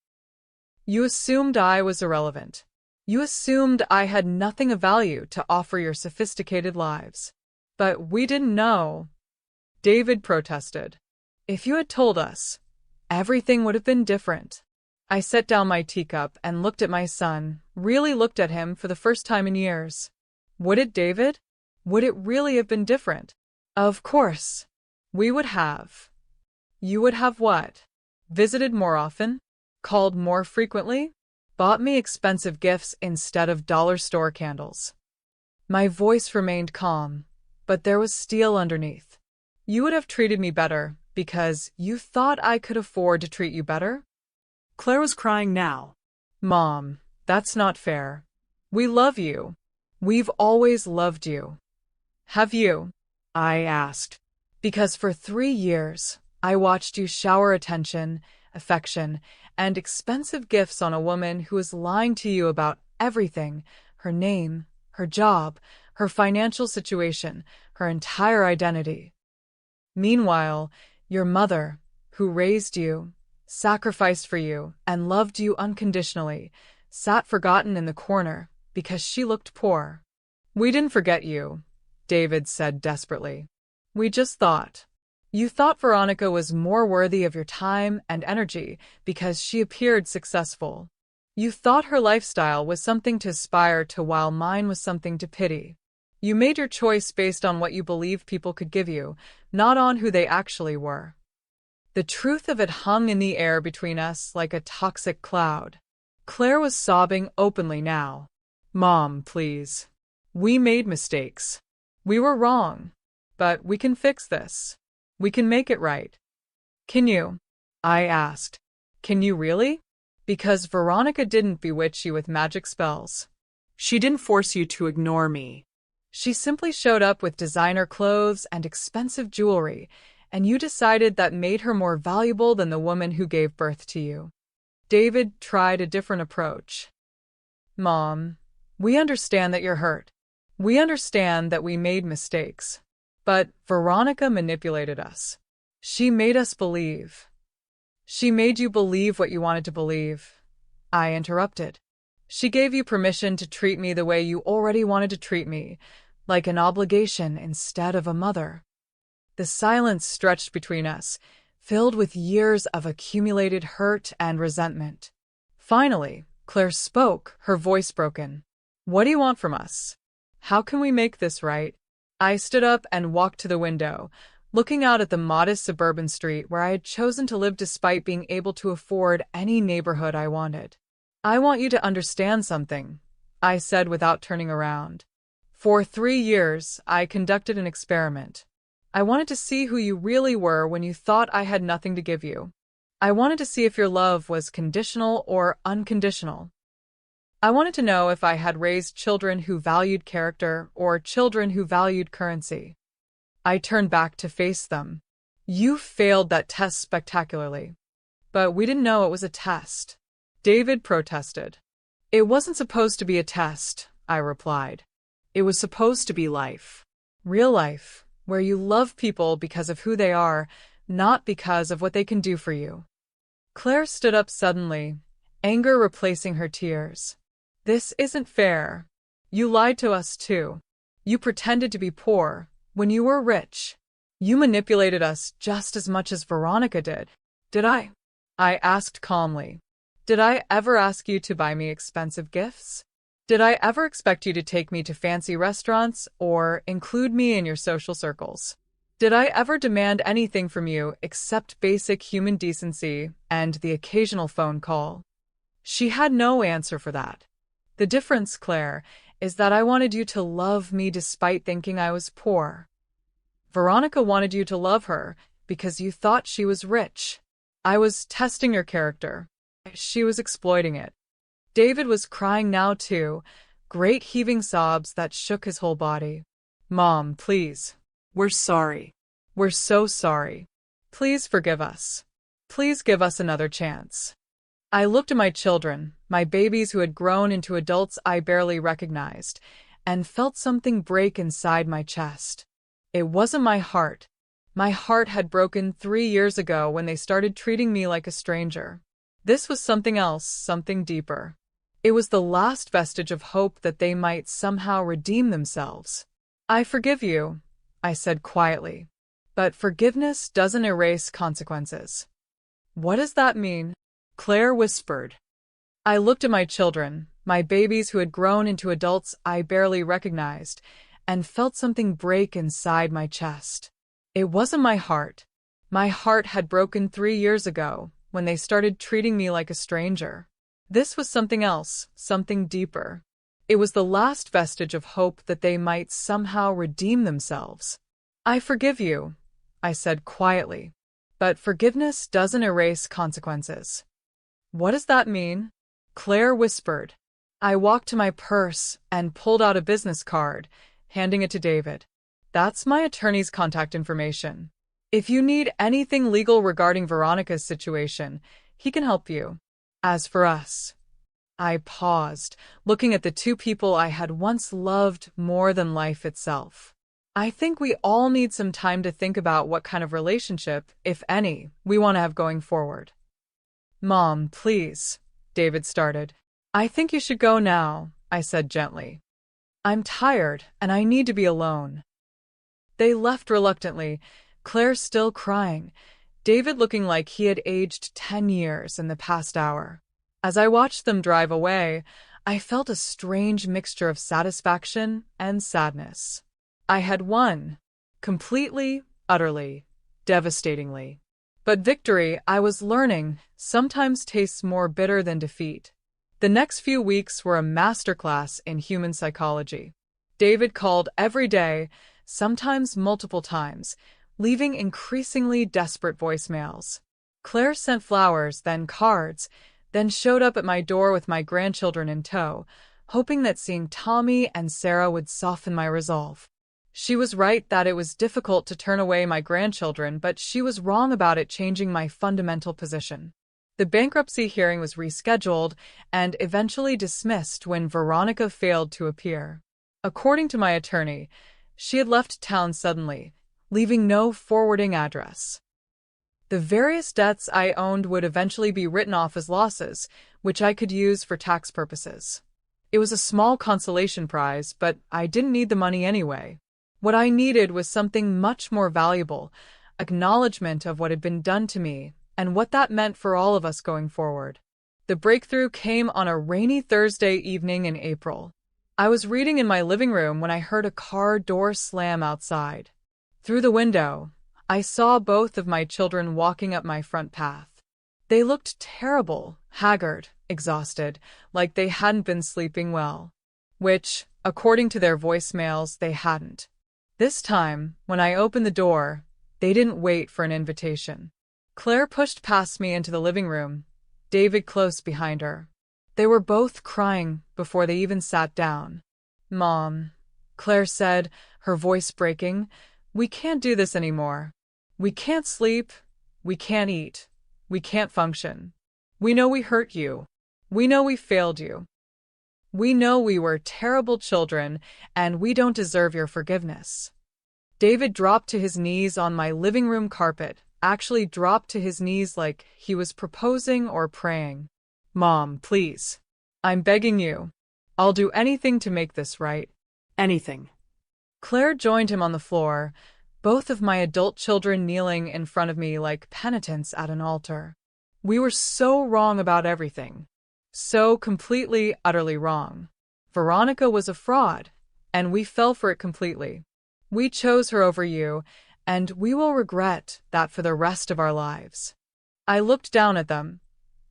You assumed I was irrelevant. You assumed I had nothing of value to offer your sophisticated lives. But we didn't know. David protested. If you had told us, everything would have been different. I set down my teacup and looked at my son, really looked at him for the first time in years. Would it, David? Would it really have been different? Of course. We would have. You would have what? Visited more often? Called more frequently? Bought me expensive gifts instead of dollar store candles. My voice remained calm, but there was steel underneath. You would have treated me better because you thought I could afford to treat you better? Claire was crying now. Mom, that's not fair. We love you. We've always loved you. Have you? I asked. Because for 3 years, I watched you shower attention, affection, and expensive gifts on a woman who was lying to you about everything, her name, her job, her financial situation, her entire identity. Meanwhile, your mother, who raised you, sacrificed for you, and loved you unconditionally, sat forgotten in the corner because she looked poor. We didn't forget you, David said desperately. We just thought. You thought Veronica was more worthy of your time and energy because she appeared successful. You thought her lifestyle was something to aspire to while mine was something to pity. You made your choice based on what you believed people could give you, not on who they actually were. The truth of it hung in the air between us like a toxic cloud. Claire was sobbing openly now. Mom, please. We made mistakes. We were wrong. But we can fix this. We can make it right. Can you? I asked. Can you really? Because Veronica didn't bewitch you with magic spells. She didn't force you to ignore me. She simply showed up with designer clothes and expensive jewelry, and you decided that made her more valuable than the woman who gave birth to you. David tried a different approach. Mom, we understand that you're hurt. We understand that we made mistakes. But Veronica manipulated us. She made us believe. She made you believe what you wanted to believe. I interrupted. She gave you permission to treat me the way you already wanted to treat me, like an obligation instead of a mother. The silence stretched between us, filled with years of accumulated hurt and resentment. Finally, Claire spoke, her voice broken. What do you want from us? How can we make this right? I stood up and walked to the window, looking out at the modest suburban street where I had chosen to live despite being able to afford any neighborhood I wanted. I want you to understand something, I said without turning around. For 3 years, I conducted an experiment. I wanted to see who you really were when you thought I had nothing to give you. I wanted to see if your love was conditional or unconditional. I wanted to know if I had raised children who valued character or children who valued currency. I turned back to face them. You failed that test spectacularly. But we didn't know it was a test. David protested. It wasn't supposed to be a test, I replied. It was supposed to be life. Real life, where you love people because of who they are, not because of what they can do for you. Claire stood up suddenly, anger replacing her tears. This isn't fair. You lied to us too. You pretended to be poor when you were rich. You manipulated us just as much as Veronica did. Did I? I asked calmly. Did I ever ask you to buy me expensive gifts? Did I ever expect you to take me to fancy restaurants or include me in your social circles? Did I ever demand anything from you except basic human decency and the occasional phone call? She had no answer for that. The difference, Claire, is that I wanted you to love me despite thinking I was poor. Veronica wanted you to love her because you thought she was rich. I was testing your character. She was exploiting it. David was crying now too, great heaving sobs that shook his whole body. Mom, please. We're sorry. We're so sorry. Please forgive us. Please give us another chance. I looked at my children, my babies who had grown into adults I barely recognized, and felt something break inside my chest. It wasn't my heart. My heart had broken 3 years ago when they started treating me like a stranger. This was something else, something deeper. It was the last vestige of hope that they might somehow redeem themselves. I forgive you, I said quietly. But forgiveness doesn't erase consequences. What does that mean? Claire whispered. I looked at my children, my babies who had grown into adults I barely recognized, and felt something break inside my chest. It wasn't my heart. My heart had broken 3 years ago when they started treating me like a stranger. This was something else, something deeper. It was the last vestige of hope that they might somehow redeem themselves. I forgive you, I said quietly. But forgiveness doesn't erase consequences. What does that mean? Claire whispered. I walked to my purse and pulled out a business card, handing it to David. That's my attorney's contact information. If you need anything legal regarding Veronica's situation, he can help you. As for us, I paused, looking at the two people I had once loved more than life itself. I think we all need some time to think about what kind of relationship, if any, we want to have going forward. Mom, please, David started. I think you should go now, I said gently. I'm tired, and I need to be alone. They left reluctantly, Claire still crying, David looking like he had aged 10 years in the past hour. As I watched them drive away, I felt a strange mixture of satisfaction and sadness. I had won. Completely, utterly, devastatingly. But victory, I was learning, sometimes tastes more bitter than defeat. The next few weeks were a masterclass in human psychology. David called every day, sometimes multiple times, leaving increasingly desperate voicemails. Claire sent flowers, then cards, then showed up at my door with my grandchildren in tow, hoping that seeing Tommy and Sarah would soften my resolve. She was right that it was difficult to turn away my grandchildren, but she was wrong about it changing my fundamental position. The bankruptcy hearing was rescheduled and eventually dismissed when Veronica failed to appear. According to my attorney, she had left town suddenly, leaving no forwarding address. The various debts I owned would eventually be written off as losses, which I could use for tax purposes. It was a small consolation prize, but I didn't need the money anyway. What I needed was something much more valuable, acknowledgement of what had been done to me and what that meant for all of us going forward. The breakthrough came on a rainy Thursday evening in April. I was reading in my living room when I heard a car door slam outside. Through the window, I saw both of my children walking up my front path. They looked terrible, haggard, exhausted, like they hadn't been sleeping well. Which, according to their voicemails, they hadn't. This time, when I opened the door, they didn't wait for an invitation. Claire pushed past me into the living room, David close behind her. They were both crying before they even sat down. Mom, Claire said, her voice breaking, we can't do this anymore. We can't sleep. We can't eat. We can't function. We know we hurt you. We know we failed you. We know we were terrible children, and we don't deserve your forgiveness. David dropped to his knees on my living room carpet, actually dropped to his knees like he was proposing or praying. Mom, please. I'm begging you. I'll do anything to make this right. Anything. Claire joined him on the floor, both of my adult children kneeling in front of me like penitents at an altar. We were so wrong about everything. So completely, utterly wrong. Veronica was a fraud, and we fell for it completely. We chose her over you, and we will regret that for the rest of our lives. I looked down at them,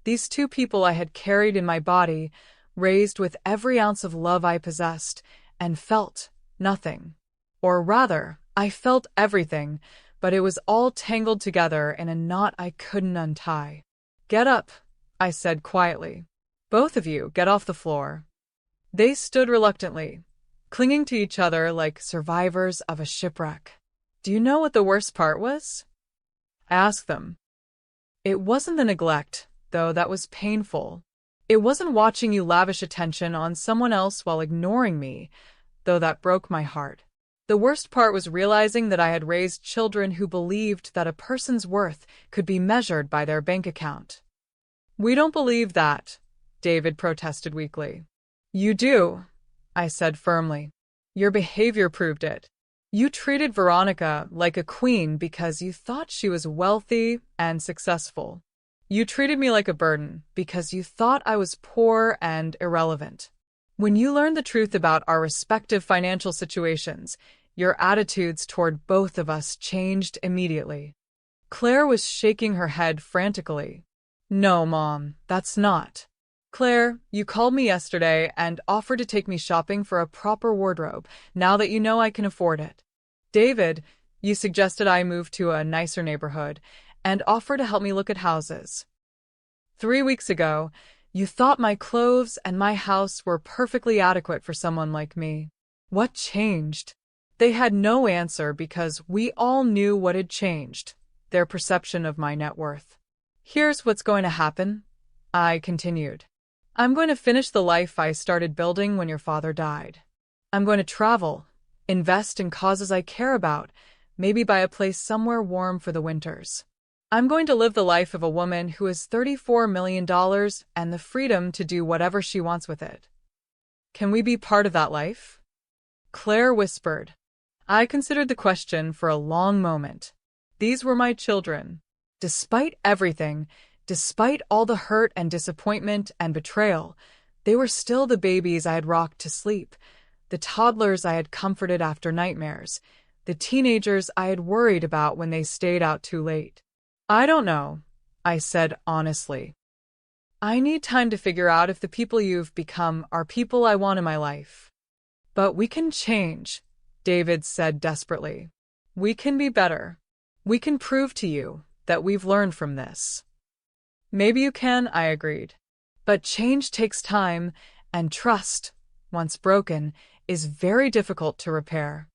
these two people I had carried in my body, raised with every ounce of love I possessed, and felt nothing. Or rather, I felt everything, but it was all tangled together in a knot I couldn't untie. "Get up," I said quietly. "Both of you, get off the floor." They stood reluctantly, clinging to each other like survivors of a shipwreck. "Do you know what the worst part was?" I asked them. "It wasn't the neglect, though that was painful. It wasn't watching you lavish attention on someone else while ignoring me, though that broke my heart. The worst part was realizing that I had raised children who believed that a person's worth could be measured by their bank account." "We don't believe that," David protested weakly. "You do," I said firmly. "Your behavior proved it. You treated Veronica like a queen because you thought she was wealthy and successful. You treated me like a burden because you thought I was poor and irrelevant. When you learned the truth about our respective financial situations, your attitudes toward both of us changed immediately." Claire was shaking her head frantically. "No, Mom, that's not. Claire, you called me yesterday and offered to take me shopping for a proper wardrobe, now that you know I can afford it. David, you suggested I move to a nicer neighborhood and offered to help me look at houses. 3 weeks ago, you thought my clothes and my house were perfectly adequate for someone like me. What changed?" They had no answer because we all knew what had changed, their perception of my net worth. "Here's what's going to happen," I continued. "I'm going to finish the life I started building when your father died. I'm going to travel, invest in causes I care about, maybe buy a place somewhere warm for the winters. I'm going to live the life of a woman who has $34 million and the freedom to do whatever she wants with it. Can we be part of that life?" Claire whispered. I considered the question for a long moment. These were my children. Despite everything, despite all the hurt and disappointment and betrayal, they were still the babies I had rocked to sleep, the toddlers I had comforted after nightmares, the teenagers I had worried about when they stayed out too late. "I don't know," I said honestly. "I need time to figure out if the people you've become are people I want in my life." "But we can change," David said desperately. "We can be better. We can prove to you that we've learned from this." "Maybe you can," I agreed. "But change takes time, and trust, once broken, is very difficult to repair.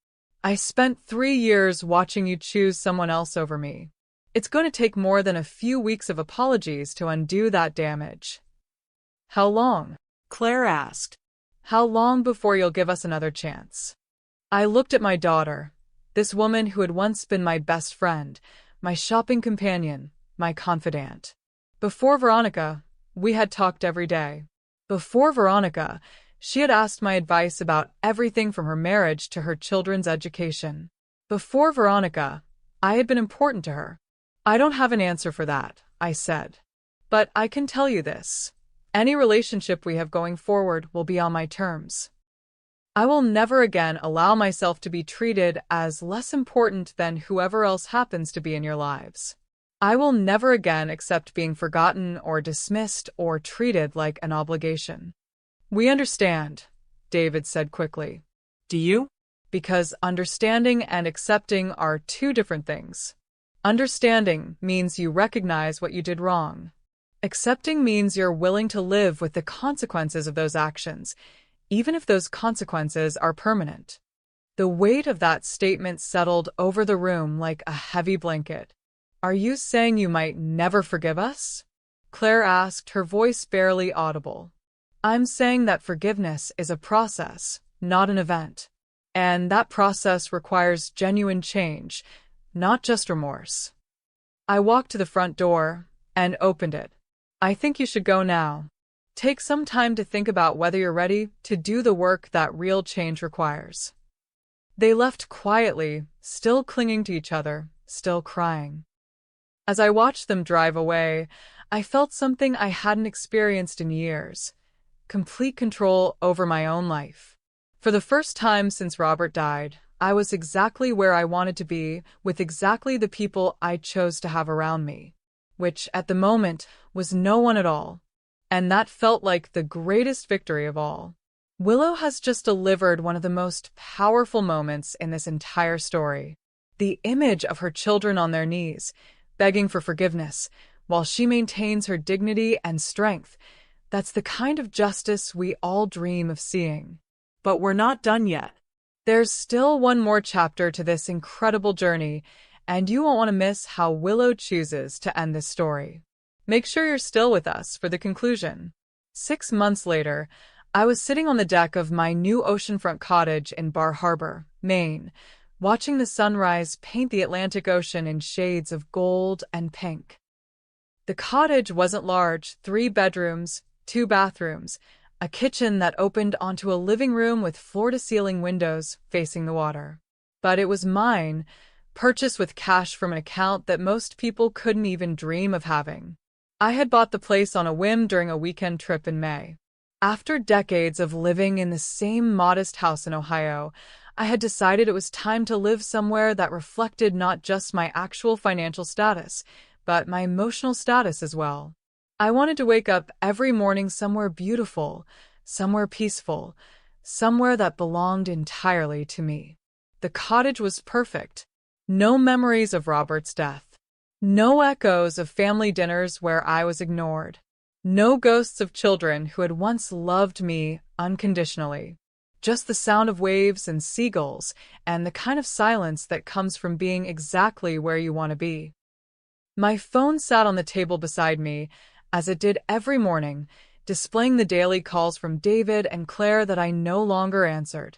I spent 3 years watching you choose someone else over me. It's going to take more than a few weeks of apologies to undo that damage." "How long?" Claire asked. "How long before you'll give us another chance?" I looked at my daughter, this woman who had once been my best friend, my shopping companion, my confidant. Before Veronica, we had talked every day. Before Veronica, she had asked my advice about everything from her marriage to her children's education. Before Veronica, I had been important to her. "I don't have an answer for that," I said. "But I can tell you this. Any relationship we have going forward will be on my terms. I will never again allow myself to be treated as less important than whoever else happens to be in your lives. I will never again accept being forgotten or dismissed or treated like an obligation." "We understand," David said quickly. "Do you?" "Because understanding and accepting are two different things. Understanding means you recognize what you did wrong. Accepting means you're willing to live with the consequences of those actions, even if those consequences are permanent." The weight of that statement settled over the room like a heavy blanket. "Are you saying you might never forgive us?" Claire asked, her voice barely audible. "I'm saying that forgiveness is a process, not an event. And that process requires genuine change, not just remorse." I walked to the front door and opened it. "I think you should go now. Take some time to think about whether you're ready to do the work that real change requires." They left quietly, still clinging to each other, still crying. As I watched them drive away, I felt something I hadn't experienced in years: complete control over my own life. For the first time since Robert died, I was exactly where I wanted to be, with exactly the people I chose to have around me, which, at the moment, was no one at all. And that felt like the greatest victory of all. Willow has just delivered one of the most powerful moments in this entire story. The image of her children on their knees, begging for forgiveness, while she maintains her dignity and strength. That's the kind of justice we all dream of seeing. But we're not done yet. There's still one more chapter to this incredible journey, and you won't want to miss how Willow chooses to end this story. Make sure you're still with us for the conclusion. 6 months later, I was sitting on the deck of my new oceanfront cottage in Bar Harbor, Maine, watching the sunrise paint the Atlantic Ocean in shades of gold and pink. The cottage wasn't large, 3 bedrooms, 2 bathrooms, a kitchen that opened onto a living room with floor-to-ceiling windows facing the water. But it was mine, purchased with cash from an account that most people couldn't even dream of having. I had bought the place on a whim during a weekend trip in May. After decades of living in the same modest house in Ohio, I had decided it was time to live somewhere that reflected not just my actual financial status, but my emotional status as well. I wanted to wake up every morning somewhere beautiful, somewhere peaceful, somewhere that belonged entirely to me. The cottage was perfect. No memories of Robert's death. No echoes of family dinners where I was ignored. No ghosts of children who had once loved me unconditionally. Just the sound of waves and seagulls, and the kind of silence that comes from being exactly where you want to be. My phone sat on the table beside me, as it did every morning, displaying the daily calls from David and Claire that I no longer answered.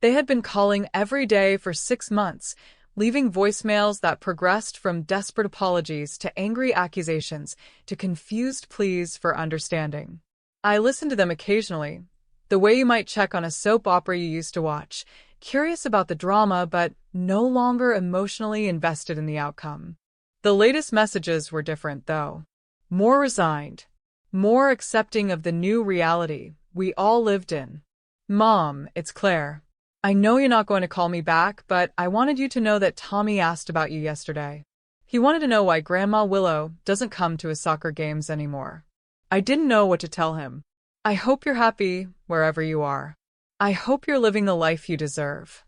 They had been calling every day for 6 months, leaving voicemails that progressed from desperate apologies to angry accusations to confused pleas for understanding. I listened to them occasionally, the way you might check on a soap opera you used to watch, curious about the drama but no longer emotionally invested in the outcome. The latest messages were different, though. More resigned, more accepting of the new reality we all lived in. Mom, it's Claire. I know you're not going to call me back, but I wanted you to know that Tommy asked about you yesterday. He wanted to know why Grandma Willow doesn't come to his soccer games anymore. I didn't know what to tell him. I hope you're happy wherever you are. I hope you're living the life you deserve.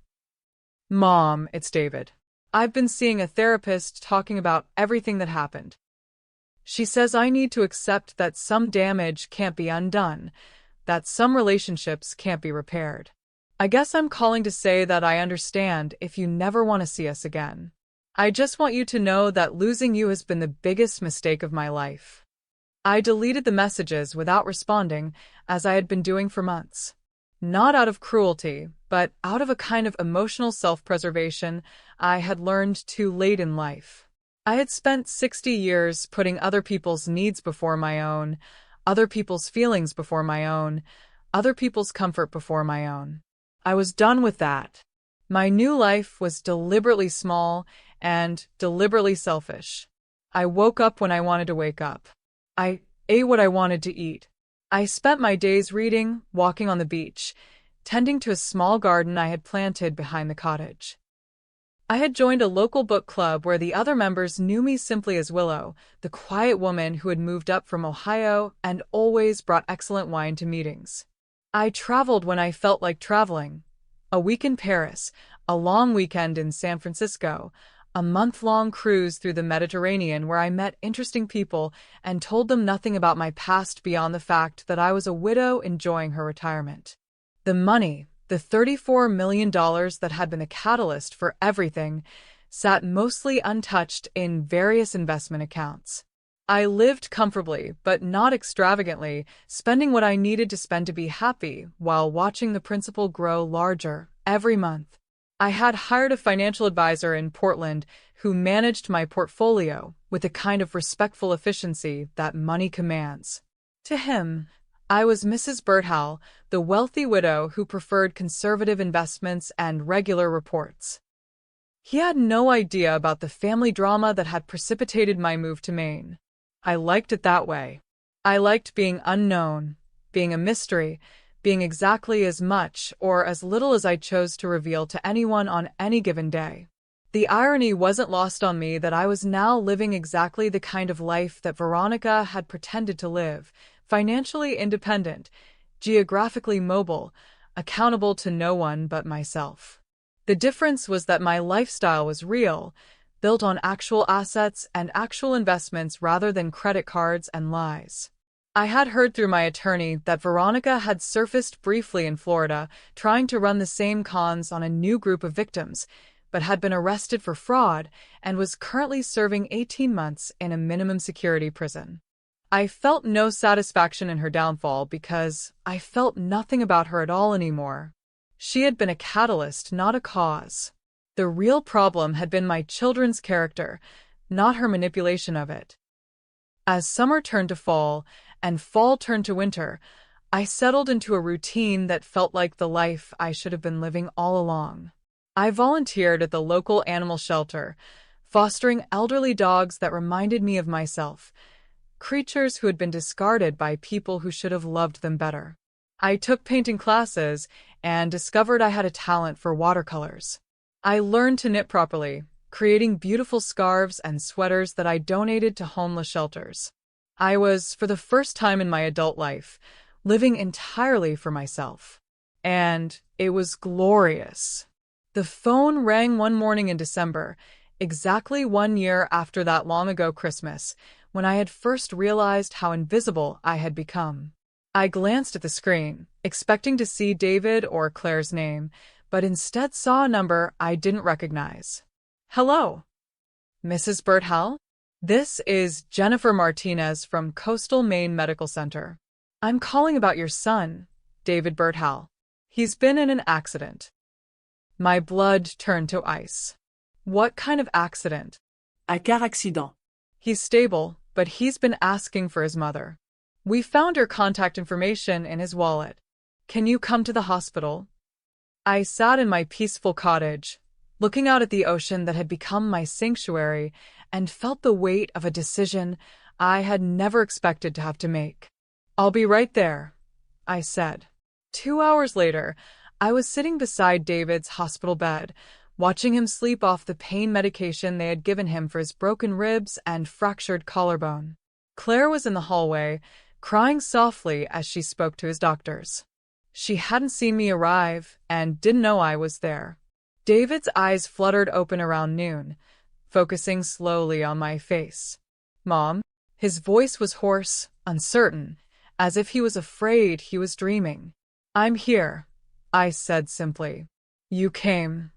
Mom, it's David. I've been seeing a therapist talking about everything that happened. She says I need to accept that some damage can't be undone, that some relationships can't be repaired. I guess I'm calling to say that I understand if you never want to see us again. I just want you to know that losing you has been the biggest mistake of my life. I deleted the messages without responding, as I had been doing for months. Not out of cruelty, but out of a kind of emotional self-preservation I had learned too late in life. I had spent 60 years putting other people's needs before my own, other people's feelings before my own, other people's comfort before my own. I was done with that. My new life was deliberately small and deliberately selfish. I woke up when I wanted to wake up. I ate what I wanted to eat. I spent my days reading, walking on the beach, tending to a small garden I had planted behind the cottage. I had joined a local book club where the other members knew me simply as Willow, the quiet woman who had moved up from Ohio and always brought excellent wine to meetings. I traveled when I felt like traveling. A week in Paris, a long weekend in San Francisco, a month-long cruise through the Mediterranean where I met interesting people and told them nothing about my past beyond the fact that I was a widow enjoying her retirement. The money, the $34 million that had been the catalyst for everything, sat mostly untouched in various investment accounts. I lived comfortably, but not extravagantly, spending what I needed to spend to be happy while watching the principal grow larger every month. I had hired a financial advisor in Portland who managed my portfolio with a kind of respectful efficiency that money commands. To him, I was Mrs. Berthal, the wealthy widow who preferred conservative investments and regular reports. He had no idea about the family drama that had precipitated my move to Maine. I liked it that way. I liked being unknown, being a mystery, being exactly as much or as little as I chose to reveal to anyone on any given day. The irony wasn't lost on me that I was now living exactly the kind of life that Veronica had pretended to live, financially independent, geographically mobile, accountable to no one but myself. The difference was that my lifestyle was real, built on actual assets and actual investments rather than credit cards and lies. I had heard through my attorney that Veronica had surfaced briefly in Florida, trying to run the same cons on a new group of victims, but had been arrested for fraud and was currently serving 18 months in a minimum security prison. I felt no satisfaction in her downfall because I felt nothing about her at all anymore. She had been a catalyst, not a cause. The real problem had been my children's character, not her manipulation of it. As summer turned to fall and fall turned to winter, I settled into a routine that felt like the life I should have been living all along. I volunteered at the local animal shelter, fostering elderly dogs that reminded me of myself, creatures who had been discarded by people who should have loved them better. I took painting classes and discovered I had a talent for watercolors. I learned to knit properly, creating beautiful scarves and sweaters that I donated to homeless shelters. I was, for the first time in my adult life, living entirely for myself. And it was glorious. The phone rang one morning in December, exactly 1 year after that long-ago Christmas, when I had first realized how invisible I had become. I glanced at the screen, expecting to see David or Claire's name, but instead saw a number I didn't recognize. Hello, Mrs. Berthal? This is Jennifer Martinez from Coastal Maine Medical Center. I'm calling about your son, David Berthal. He's been in an accident. My blood turned to ice. What kind of accident? Un car accident. He's stable, but he's been asking for his mother. We found her contact information in his wallet. Can you come to the hospital? I sat in my peaceful cottage, looking out at the ocean that had become my sanctuary, and felt the weight of a decision I had never expected to have to make. I'll be right there, I said. 2 hours later, I was sitting beside David's hospital bed, watching him sleep off the pain medication they had given him for his broken ribs and fractured collarbone. Claire was in the hallway, crying softly as she spoke to his doctors. She hadn't seen me arrive and didn't know I was there. David's eyes fluttered open around noon, focusing slowly on my face. Mom? His voice was hoarse, uncertain, as if he was afraid he was dreaming. I'm here, I said simply. You came.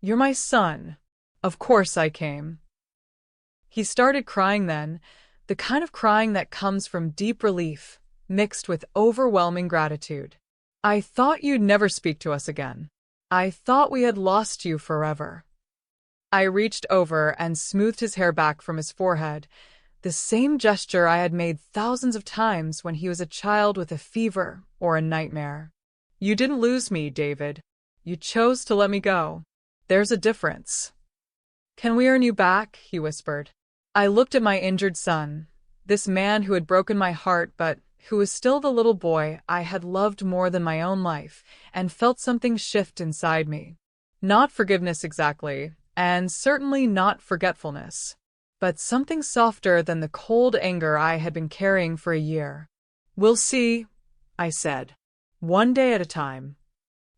You're my son. Of course I came. He started crying then, the kind of crying that comes from deep relief, mixed with overwhelming gratitude. I thought you'd never speak to us again. I thought we had lost you forever. I reached over and smoothed his hair back from his forehead, the same gesture I had made thousands of times when he was a child with a fever or a nightmare. You didn't lose me, David. You chose to let me go. There's a difference. Can we earn you back? He whispered. I looked at my injured son, this man who had broken my heart but who was still the little boy I had loved more than my own life, and felt something shift inside me. Not forgiveness exactly, and certainly not forgetfulness, but something softer than the cold anger I had been carrying for a year. We'll see, I said. One day at a time.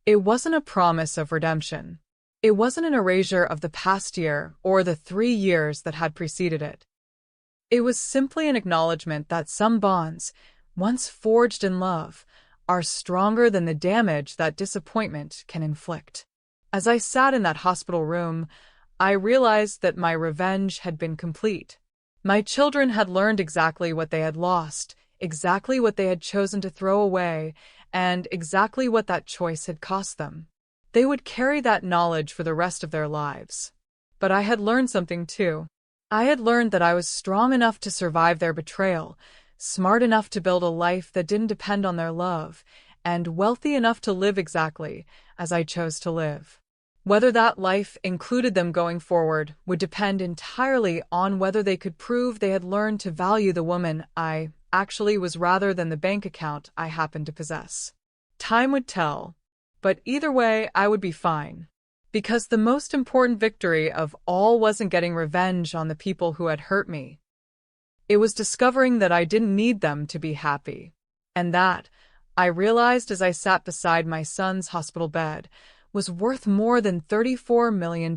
It wasn't a promise of redemption. It wasn't an erasure of the past year or the 3 years that had preceded it. It was simply an acknowledgement that some bonds, once forged in love, are stronger than the damage that disappointment can inflict. As I sat in that hospital room, I realized that my revenge had been complete. My children had learned exactly what they had lost, exactly what they had chosen to throw away, and exactly what that choice had cost them. They would carry that knowledge for the rest of their lives. But I had learned something too. I had learned that I was strong enough to survive their betrayal, smart enough to build a life that didn't depend on their love, and wealthy enough to live exactly as I chose to live. Whether that life included them going forward would depend entirely on whether they could prove they had learned to value the woman I actually was rather than the bank account I happened to possess. Time would tell, but either way, I would be fine. Because the most important victory of all wasn't getting revenge on the people who had hurt me. It was discovering that I didn't need them to be happy. And that, I realized as I sat beside my son's hospital bed, was worth more than $34 million.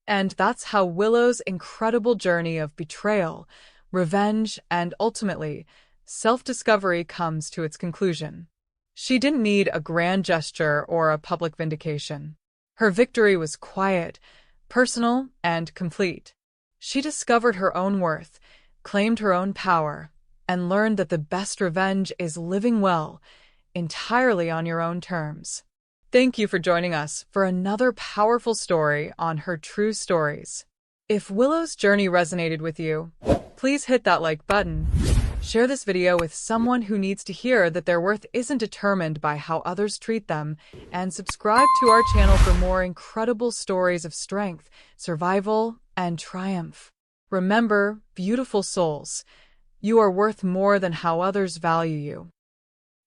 And that's how Willow's incredible journey of betrayal, revenge, and ultimately, self-discovery comes to its conclusion. She didn't need a grand gesture or a public vindication. Her victory was quiet, personal, and complete. She discovered her own worth, claimed her own power, and learned that the best revenge is living well, entirely on your own terms. Thank you for joining us for another powerful story on Her True Stories. If Willow's journey resonated with you, please hit that like button. Share this video with someone who needs to hear that their worth isn't determined by how others treat them, and subscribe to our channel for more incredible stories of strength, survival, and triumph. Remember, beautiful souls, you are worth more than how others value you.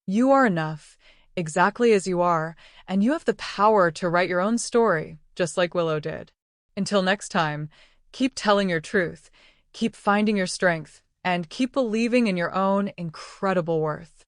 You are enough, exactly as you are, and you have the power to write your own story, just like Willow did. Until next time, keep telling your truth, keep finding your strength, and keep believing in your own incredible worth.